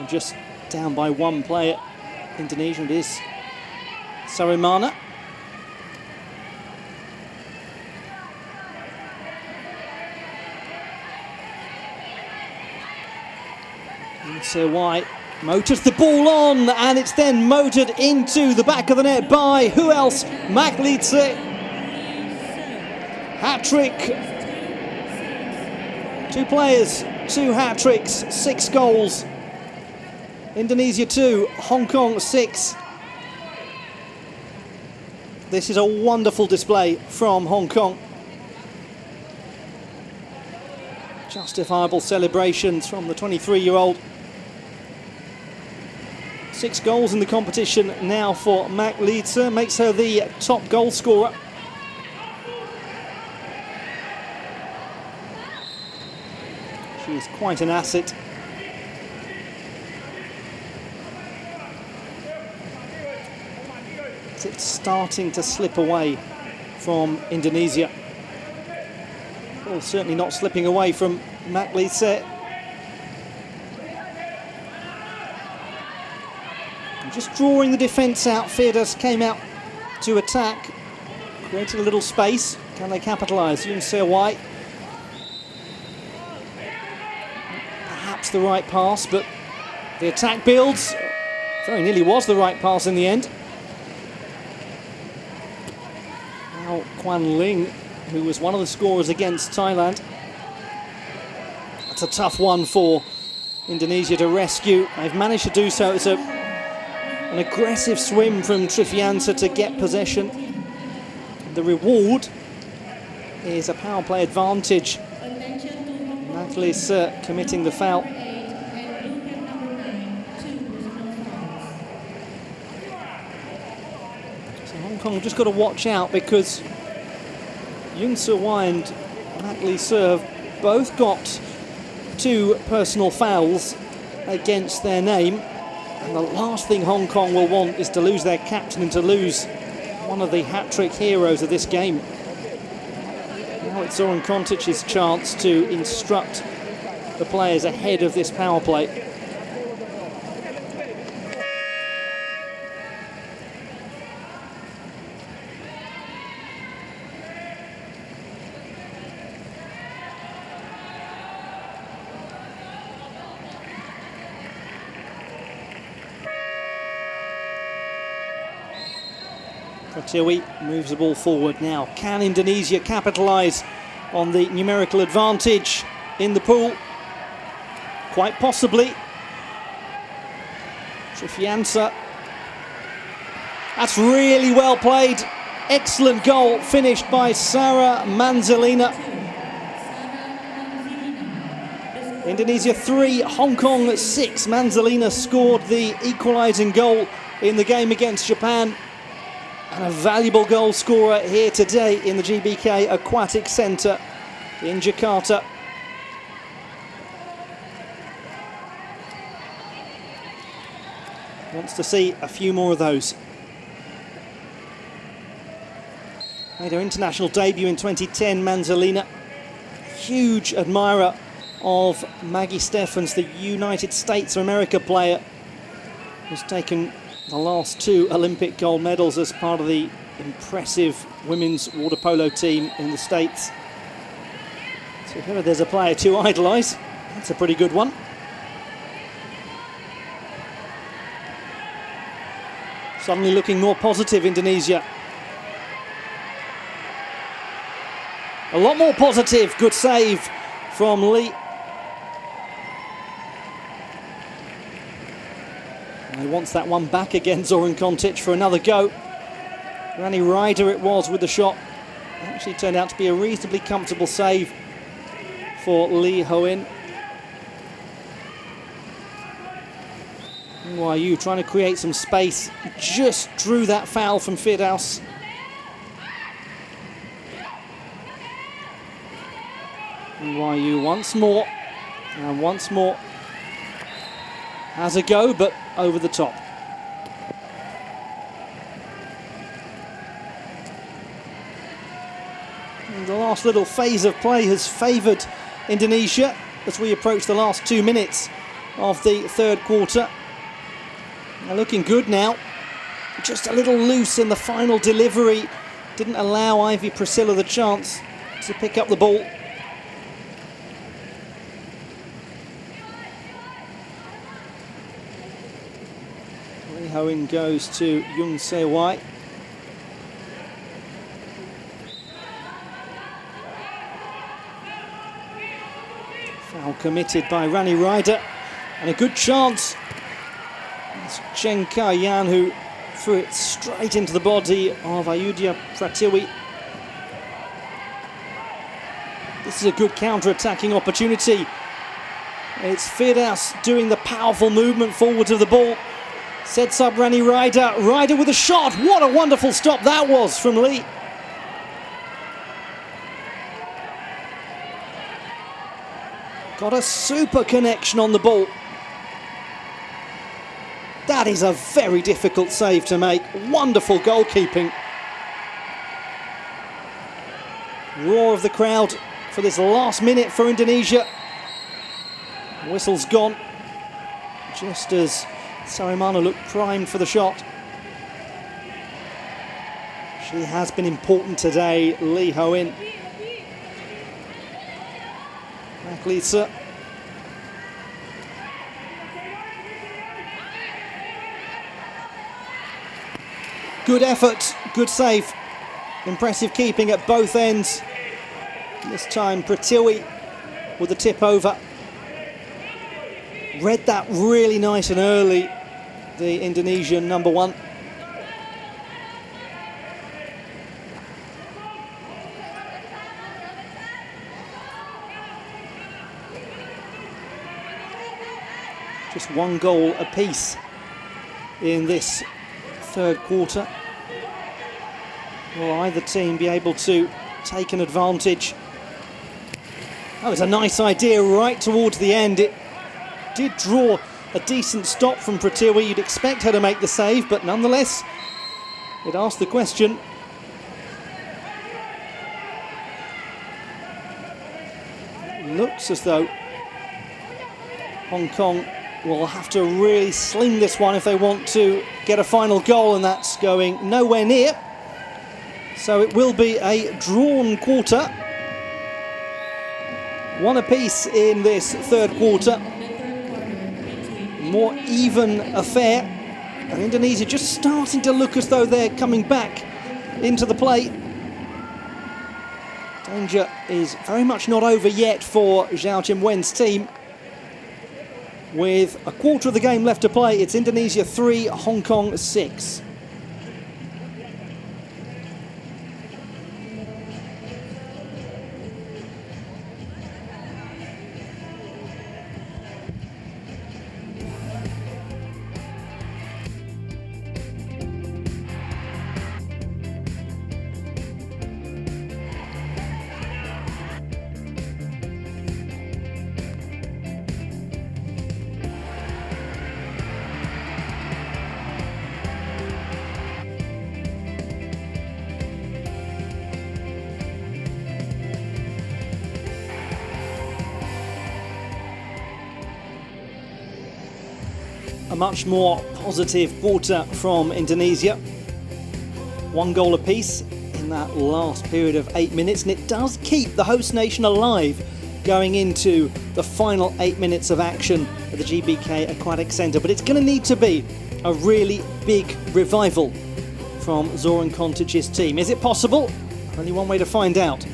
Just down by one player, Indonesia, it is Sarimana. So White motors the ball on, and it's then motored into the back of the net by who else? Maklitse. Hat-trick. Two players, two hat-tricks, 6 goals. Indonesia 2, Hong Kong 6. This is a wonderful display from Hong Kong. Justifiable celebrations from the 23-year-old. 6 goals in the competition now for Maklitse, makes her the top goal scorer. She is quite an asset. It's starting to slip away from Indonesia. Well, certainly not slipping away from Maklitse. Just drawing the defence out. Firdaus came out to attack, created a little space. Can they capitalise? Yoon Se-wai. Perhaps the right pass, but the attack builds. Very nearly was the right pass in the end. Now Kwan Ling, who was one of the scorers against Thailand. That's a tough one for Indonesia to rescue. They've managed to do so. It's an aggressive swim from Trifiansa to get possession. The reward is a power play advantage. Maklitse committing the foul. So Hong Kong just got to watch out, because Yoon Se-wai and Maklitse have both got 2 personal fouls against their name. And the last thing Hong Kong will want is to lose their captain and to lose one of the hat-trick heroes of this game. Now it's Zoran Kontic's chance to instruct the players ahead of this power play. Pratiwi moves the ball forward now. Can Indonesia capitalise on the numerical advantage in the pool? Quite possibly. Trifiansa. That's really well played. Excellent goal finished by Sarah Manzalina. Indonesia 3, Hong Kong 6. Manzalina scored the equalising goal in the game against Japan. And a valuable goal scorer here today in the GBK Aquatic Centre in Jakarta. Wants to see a few more of those. Made her international debut in 2010, Manzalina. Huge admirer of Maggie Steffens, the United States of America player, who's taken the last 2 Olympic gold medals as part of the impressive women's water polo team in the States. So if ever there's a player to idolise, that's a pretty good one. Suddenly looking more positive, Indonesia. A lot more positive. Good save from Lee. And he wants that one back again, Zoran Kontic, for another go. Rani Ryder it was with the shot. Actually turned out to be a reasonably comfortable save for Lee Ho-in. NYU trying to create some space, just drew that foul from Firdaus. NYU once more, and once more has a go, but over the top. And the last little phase of play has favoured Indonesia as we approach the last 2 minutes of the third quarter. They're looking good now. Just a little loose in the final delivery. Didn't allow Ivy Priscilla the chance to pick up the ball. Lee Ho-in goes to Young Se-wai. Foul committed by Rani Ryder. And a good chance. It's Chen Ka-yan who threw it straight into the body of Ayudhya Pratiwi. This is a good counter-attacking opportunity. It's Firdaus doing the powerful movement forward of the ball. Sets up Rani Ryder. Ryder with a shot. What a wonderful stop that was from Lee. Got a super connection on the ball. That is a very difficult save to make. Wonderful goalkeeping. Roar of the crowd for this last minute for Indonesia. Whistle's gone, just as Sarimano looked primed for the shot. She has been important today, Lee Ho-in. Back Lisa. Good effort, good save. Impressive keeping at both ends. This time Pratiwi with the tip over. Read that really nice and early, the Indonesian number 1. Just 1 goal apiece in this third quarter. Will either team be able to take an advantage? That was a nice idea right towards the end. It did draw a decent stop from Pratiwi. You'd expect her to make the save, but nonetheless, it asked the question. Looks as though Hong Kong will have to really sling this one if they want to get a final goal, and that's going nowhere near. So it will be a drawn quarter. 1 apiece in this third quarter. More even affair. And Indonesia just starting to look as though they're coming back into the play. Danger is very much not over yet for Zhao Jingwen's team. With a quarter of the game left to play, it's Indonesia 3, Hong Kong 6. A much more positive quarter from Indonesia. 1 goal apiece in that last period of 8 minutes, and it does keep the host nation alive going into the final 8 minutes of action at the GBK Aquatic Centre. But it's going to need to be a really big revival from Zoran Kontic's team. Is it possible? Only one way to find out.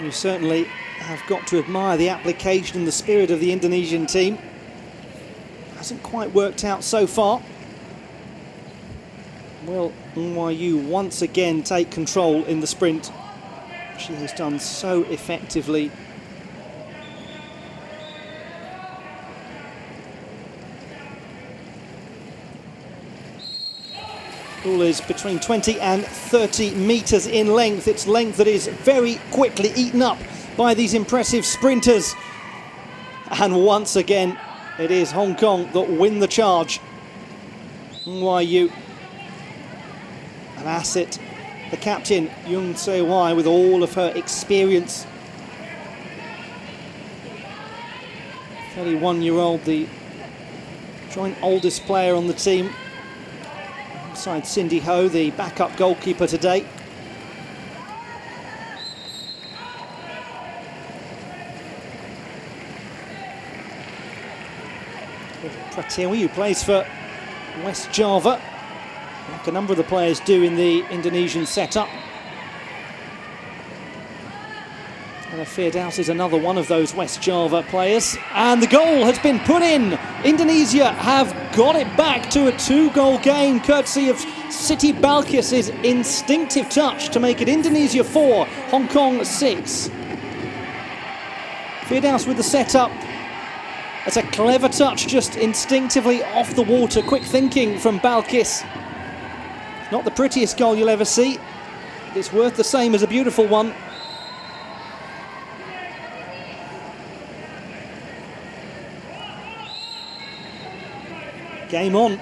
You certainly have got to admire the application and the spirit of the Indonesian team. Hasn't quite worked out so far. Will NYU once again take control in the sprint? She has done so effectively. Pool is between 20 and 30 metres in length. It's length that is very quickly eaten up by these impressive sprinters. And once again, it is Hong Kong that win the charge. NYU, an asset. The captain, Yoon Se-wai, with all of her experience. 31-year-old, the joint oldest player on the team. Alongside Cindy Ho, the backup goalkeeper today. Pratiwi, who plays for West Java, like a number of the players do in the Indonesian setup. And Firdaus is another one of those West Java players. And the goal has been put in. Indonesia have got it back to a 2-goal game, courtesy of Siti Balkis's instinctive touch to make it Indonesia 4, Hong Kong 6. Firdaus with the setup. It's a clever touch, just instinctively off the water. Quick thinking from Balkis. Not the prettiest goal you'll ever see. It's worth the same as a beautiful one. Game on.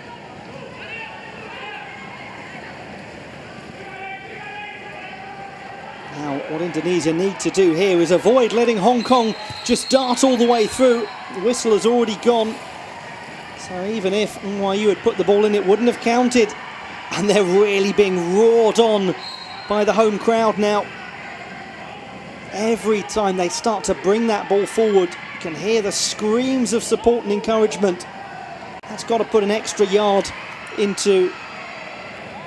Now, what Indonesia need to do here is avoid letting Hong Kong just dart all the way through. The whistle has already gone. So even if NYU had put the ball in, it wouldn't have counted. And they're really being roared on by the home crowd now. Every time they start to bring that ball forward, you can hear the screams of support and encouragement. That's got to put an extra yard into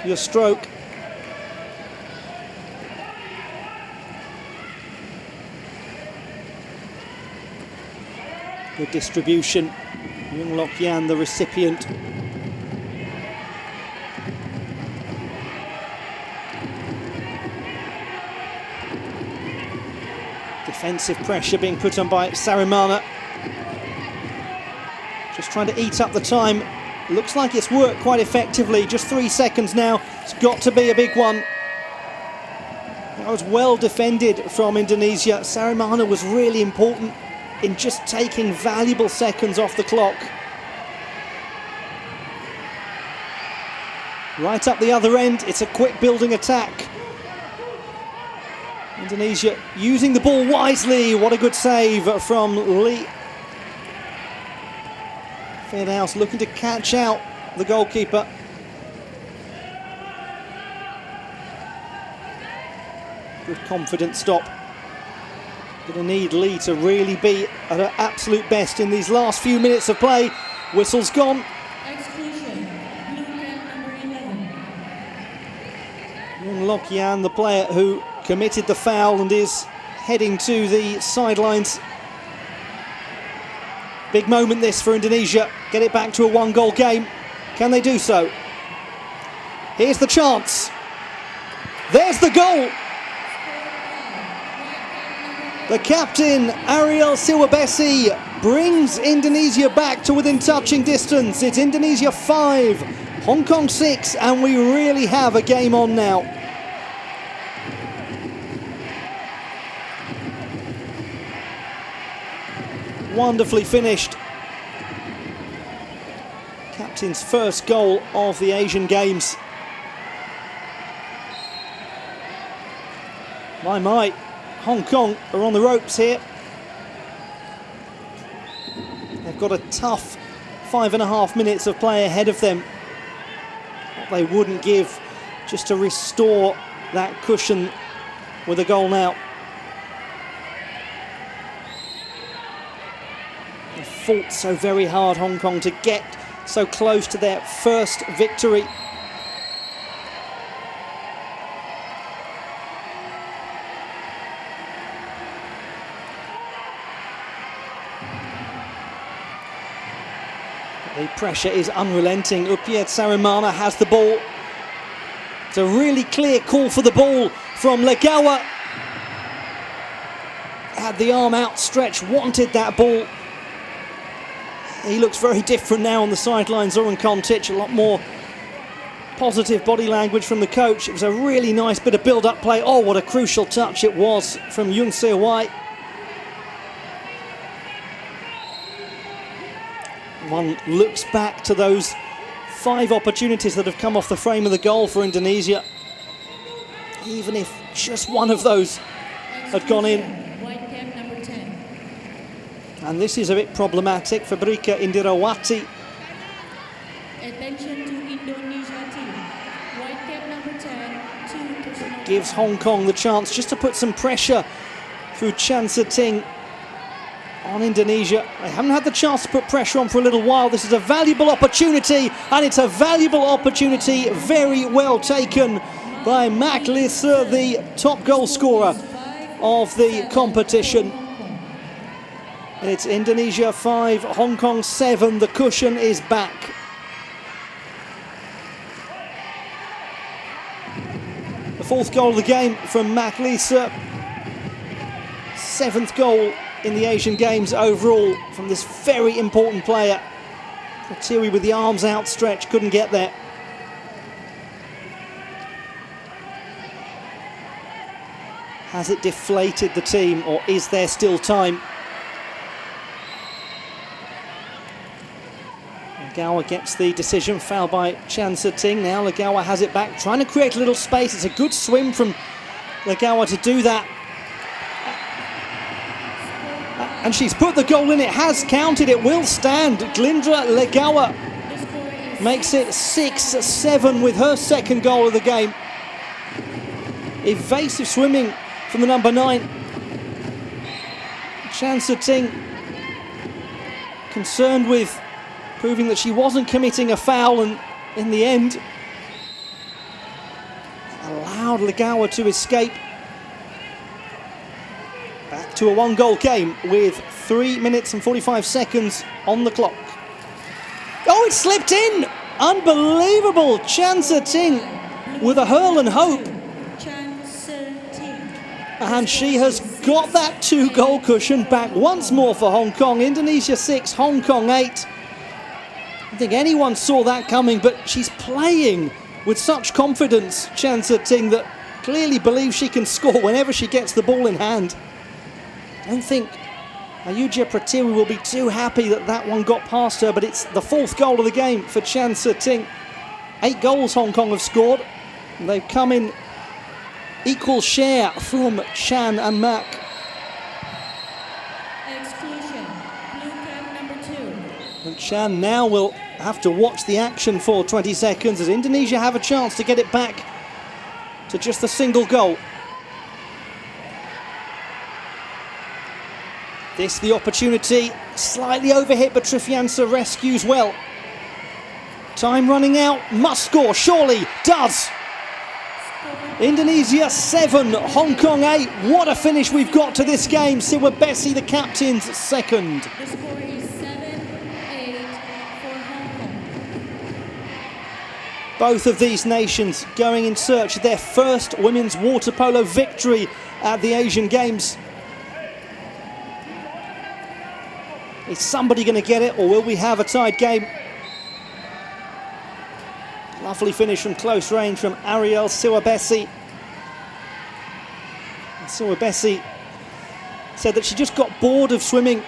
your stroke. Good distribution. Young Lok Yan, the recipient. Defensive pressure being put on by Sarimana. Just trying to eat up the time. Looks like it's worked quite effectively. Just 3 seconds now. It's got to be a big one. That was well defended from Indonesia. Sarimana was really important in just taking valuable seconds off the clock. Right up the other end, it's a quick building attack. Indonesia using the ball wisely. What a good save from Lee. Firdaus looking to catch out the goalkeeper. Good confident stop. Gonna need Lee to really be at her absolute best in these last few minutes of play. Whistle's gone. Exclusion. Blue card number 11. Young Lok Yan, the player who committed the foul and is heading to the sidelines. Big moment this for Indonesia. Get it back to a one-goal game. Can they do so? Here's the chance. There's the goal. The captain, Ariel Siwabesi, brings Indonesia back to within touching distance. It's Indonesia 5, Hong Kong 6, and we really have a game on now. Wonderfully finished. Captain's first goal of the Asian Games. My, Hong Kong are on the ropes here. They've got a tough 5.5 minutes of play ahead of them. What they wouldn't give just to restore that cushion with a goal now. They fought so very hard, Hong Kong, to get so close to their first victory. The pressure is unrelenting. Upiet Sarimana has the ball. It's a really clear call for the ball from Legawa. Had the arm outstretched, wanted that ball. He looks very different now on the sidelines, Zoran Kontic. A lot more positive body language from the coach. It was a really nice bit of build-up play. Oh, what a crucial touch it was from Yoon Se-wai. One looks back to those 5 opportunities that have come off the frame of the goal for Indonesia. Even if just one of those had gone in. White card number 10. And this is a bit problematic for Brika Indirawati. Attention to Indonesia team. White card number 10. 2 personal. Gives Hong Kong the chance just to put some pressure through Chan Siting on Indonesia. They haven't had the chance to put pressure on for a little while. This is a valuable opportunity, and it's a valuable opportunity very well taken by Mac Lissa, the top goal scorer of the competition. It's Indonesia 5, Hong Kong 7. The cushion is back. The 4th goal of the game from Mac Lissa. 7th goal in the Asian Games overall from this very important player. Pratiri with the arms outstretched, couldn't get there. Has it deflated the team, or is there still time? Legawa gets the decision, foul by Chan Siting. Now Legawa has it back, trying to create a little space. It's a good swim from Legawa to do that. And she's put the goal in. It has counted. It will stand. Glindra Legawa makes it 6-7 with her 2nd goal of the game. Evasive swimming from the number 9. Chan Siting concerned with proving that she wasn't committing a foul, and in the end allowed Legawa to escape. Back to a 1-goal game with 3 minutes and 45 seconds on the clock. Oh, it slipped in! Unbelievable! Chan Siting with a hurl and hope. And she has got that 2-goal cushion back once more for Hong Kong. Indonesia 6, Hong Kong 8. I don't think anyone saw that coming, but she's playing with such confidence, Chan Siting, that clearly believes she can score whenever she gets the ball in hand. I don't think Ayuja Pratiri will be too happy that that one got past her, but it's the fourth goal of the game for Chan Se-ting. 8 goals Hong Kong have scored. They've come in equal share from Chan and Mak. Exclusion. Blue cap number 2. And Chan now will have to watch the action for 20 seconds as Indonesia have a chance to get it back to just a single goal. This the opportunity, slightly overhit, but Trifiansa rescues well. Time running out, must score, surely, does. Indonesia 7, Hong Kong 8. What a finish we've got to this game. Siwa Bessie, the captain's second. The score is 7-8 for Hong Kong. Both of these nations going in search of their first women's water polo victory at the Asian Games. Is somebody going to get it, or will we have a tied game? Lovely finish from close range from Ariel Siwabesi. Siwabesi said that she just got bored of swimming,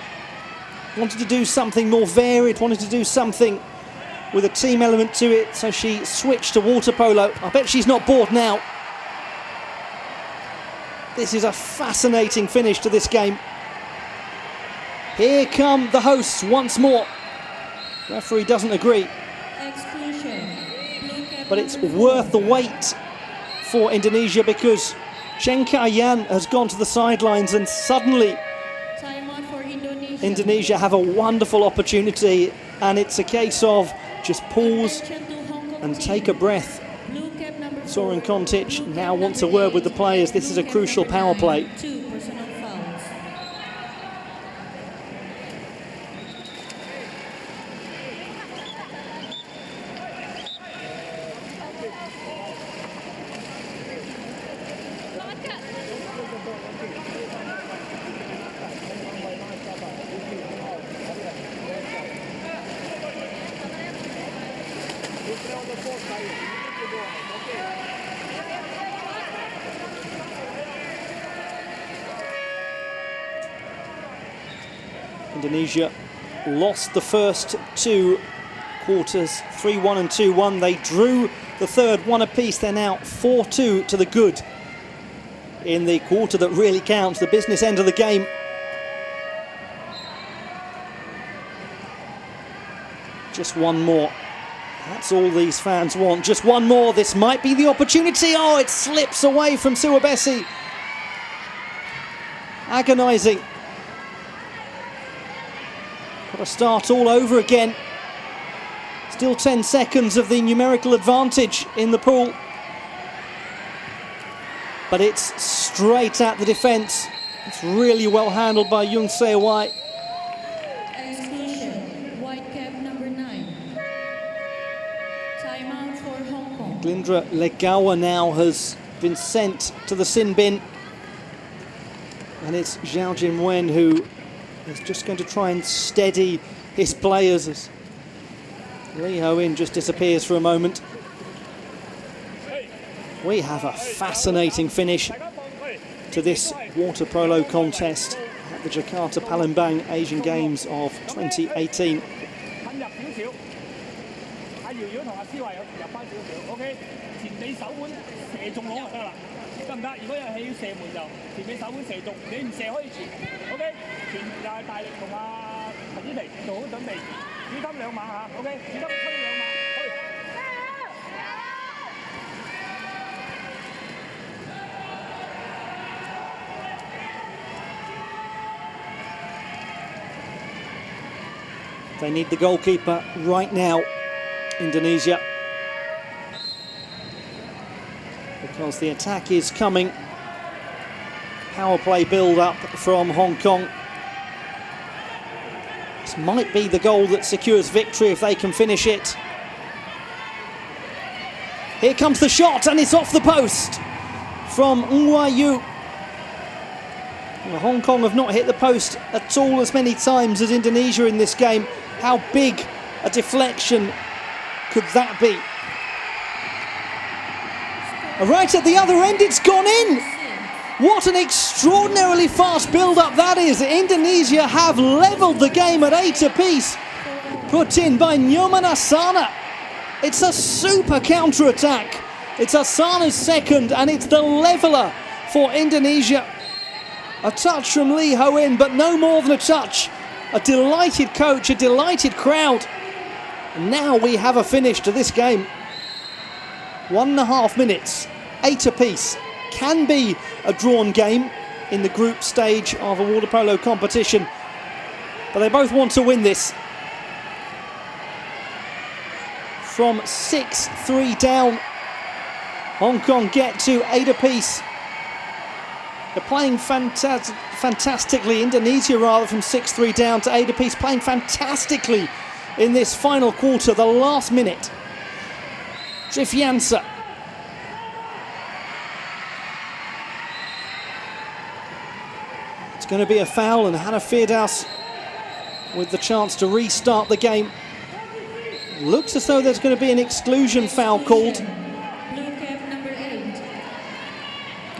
wanted to do something more varied, wanted to do something with a team element to it, so she switched to water polo. I bet she's not bored now. This is a fascinating finish to this game. Here come the hosts once more. Referee doesn't agree. But it's worth the wait for Indonesia because Chen Kai-yan has gone to the sidelines and suddenly Indonesia have a wonderful opportunity, and it's a case of just pause and take a breath. Soren Kontic now wants a word with the players. This is a crucial power play. Indonesia lost the first 2 quarters, 3-1 and 2-1. They drew the third, 1 apiece. They're now 4-2 to the good in the quarter that really counts, the business end of the game. Just one more. That's all these fans want. Just one more. This might be the opportunity. Oh, it slips away from Siwabesi. Agonising. Got to start all over again. Still 10 seconds of the numerical advantage in the pool. But it's straight at the defence. It's really well handled by Jung Se-wai. Exclusion. White cap number 9. Timeout for Hong Kong. Glindra Legawa now has been sent to the sin bin. And it's Zhao Jinwen who is just going to try and steady his players as Lee Ho-in just disappears for a moment. We have a fascinating finish to this water polo contest at the Jakarta Palembang Asian Games of 2018. They need the goalkeeper right now, Indonesia, because the attack is coming. Power play build-up from Hong Kong. This might be the goal that secures victory if they can finish it. Here comes the shot, and it's off the post from Ng-Wai-Yu. Well, Hong Kong have not hit the post at all as many times as Indonesia in this game. How big a deflection could that be? Right at the other end, it's gone in. What an extraordinarily fast build-up that is. Indonesia have levelled the game at 8 apiece. Put in by Nyoman Asana. It's a super counter-attack. It's Asana's second and it's the leveller for Indonesia. A touch from Lee Ho-in, but no more than a touch. A delighted coach, a delighted crowd. And now we have a finish to this game. 1.5 minutes, 8 apiece. Can be a drawn game in the group stage of a water polo competition, but they both want to win this. From 6-3 down, Hong Kong get to 8 apiece. They're playing fantastically. Indonesia, rather, from 6-3 down to 8 apiece, playing fantastically in this final quarter, the last minute. Trifiansa. It's going to be a foul, and Hannah Firdaus with the chance to restart the game. Looks as though there's going to be an exclusion foul called.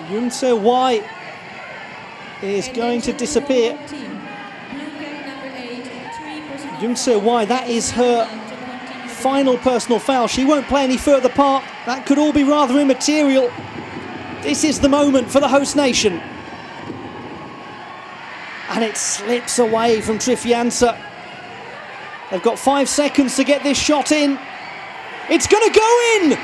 Yoon Se-wai is going to disappear. Yoon Se-wai, that is her final personal foul. She won't play any further part. That could all be rather immaterial. This is the moment for the host nation. And it slips away from Trifiansa. They've got 5 seconds to get this shot in. It's going to go in!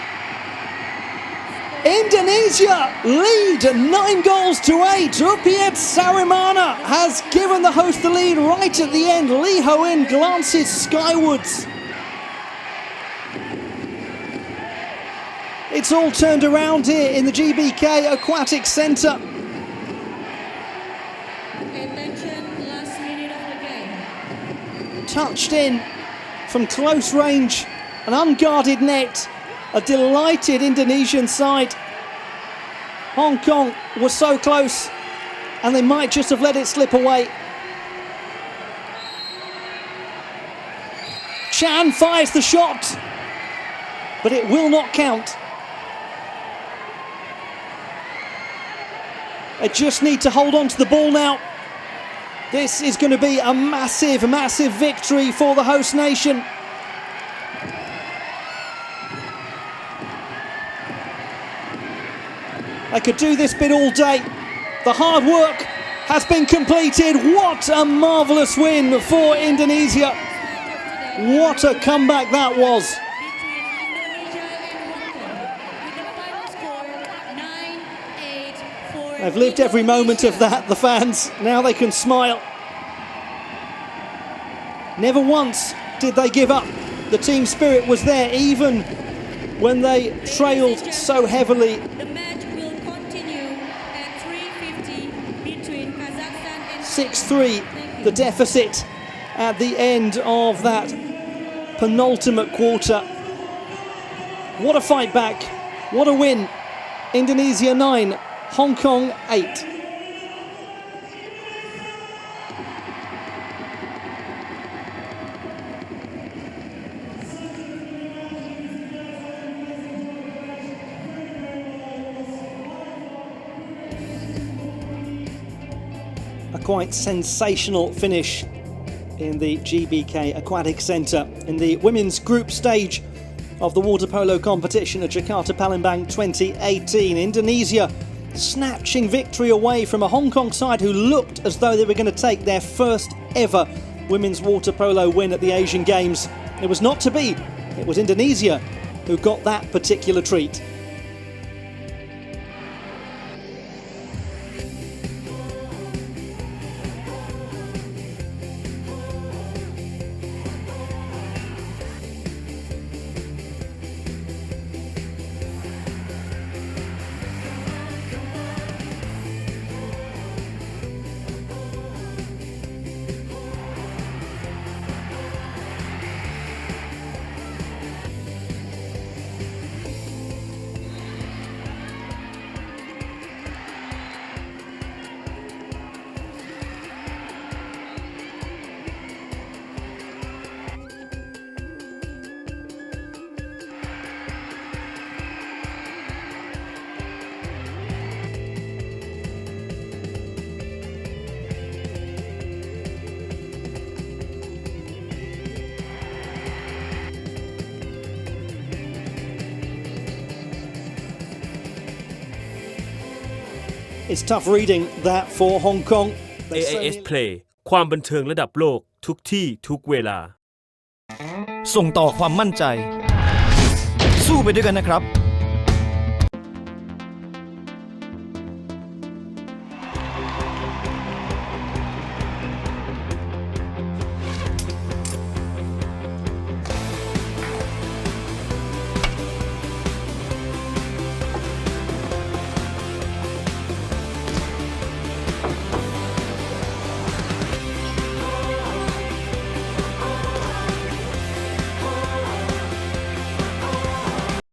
Indonesia lead 9-8. Rupiat Sarimana has given the host the lead right at the end. Lee Ho-in glances skywards. It's all turned around here in the GBK Aquatic Centre. Touched in from close range, an unguarded net, a delighted Indonesian side. Hong Kong was so close and they might just have let it slip away. Chan fires the shot, but it will not count. They just need to hold on to the ball now. This is going to be a massive, massive victory for the host nation. They could do this bit all day. The hard work has been completed. What a marvellous win for Indonesia. What a comeback that was. They've lived every moment of that, the fans. Now they can smile. Never once did they give up. The team spirit was there even when they trailed so heavily. 6-3, the deficit at the end of that penultimate quarter. What a fight back. What a win. Indonesia 9, Hong Kong 8. A quite sensational finish in the GBK Aquatic Centre in the women's group stage of the water polo competition at Jakarta Palembang 2018. Indonesia snatching victory away from a Hong Kong side who looked as though they were going to take their first ever women's water polo win at the Asian Games. It was not to be. It was Indonesia who got that particular treat. It's tough reading that for Hong Kong. AIS Play ความบันเทิงระดับโลกทุกที่ทุกเวลา ส่งต่อความมั่นใจ สู้ไปด้วยกันนะครับ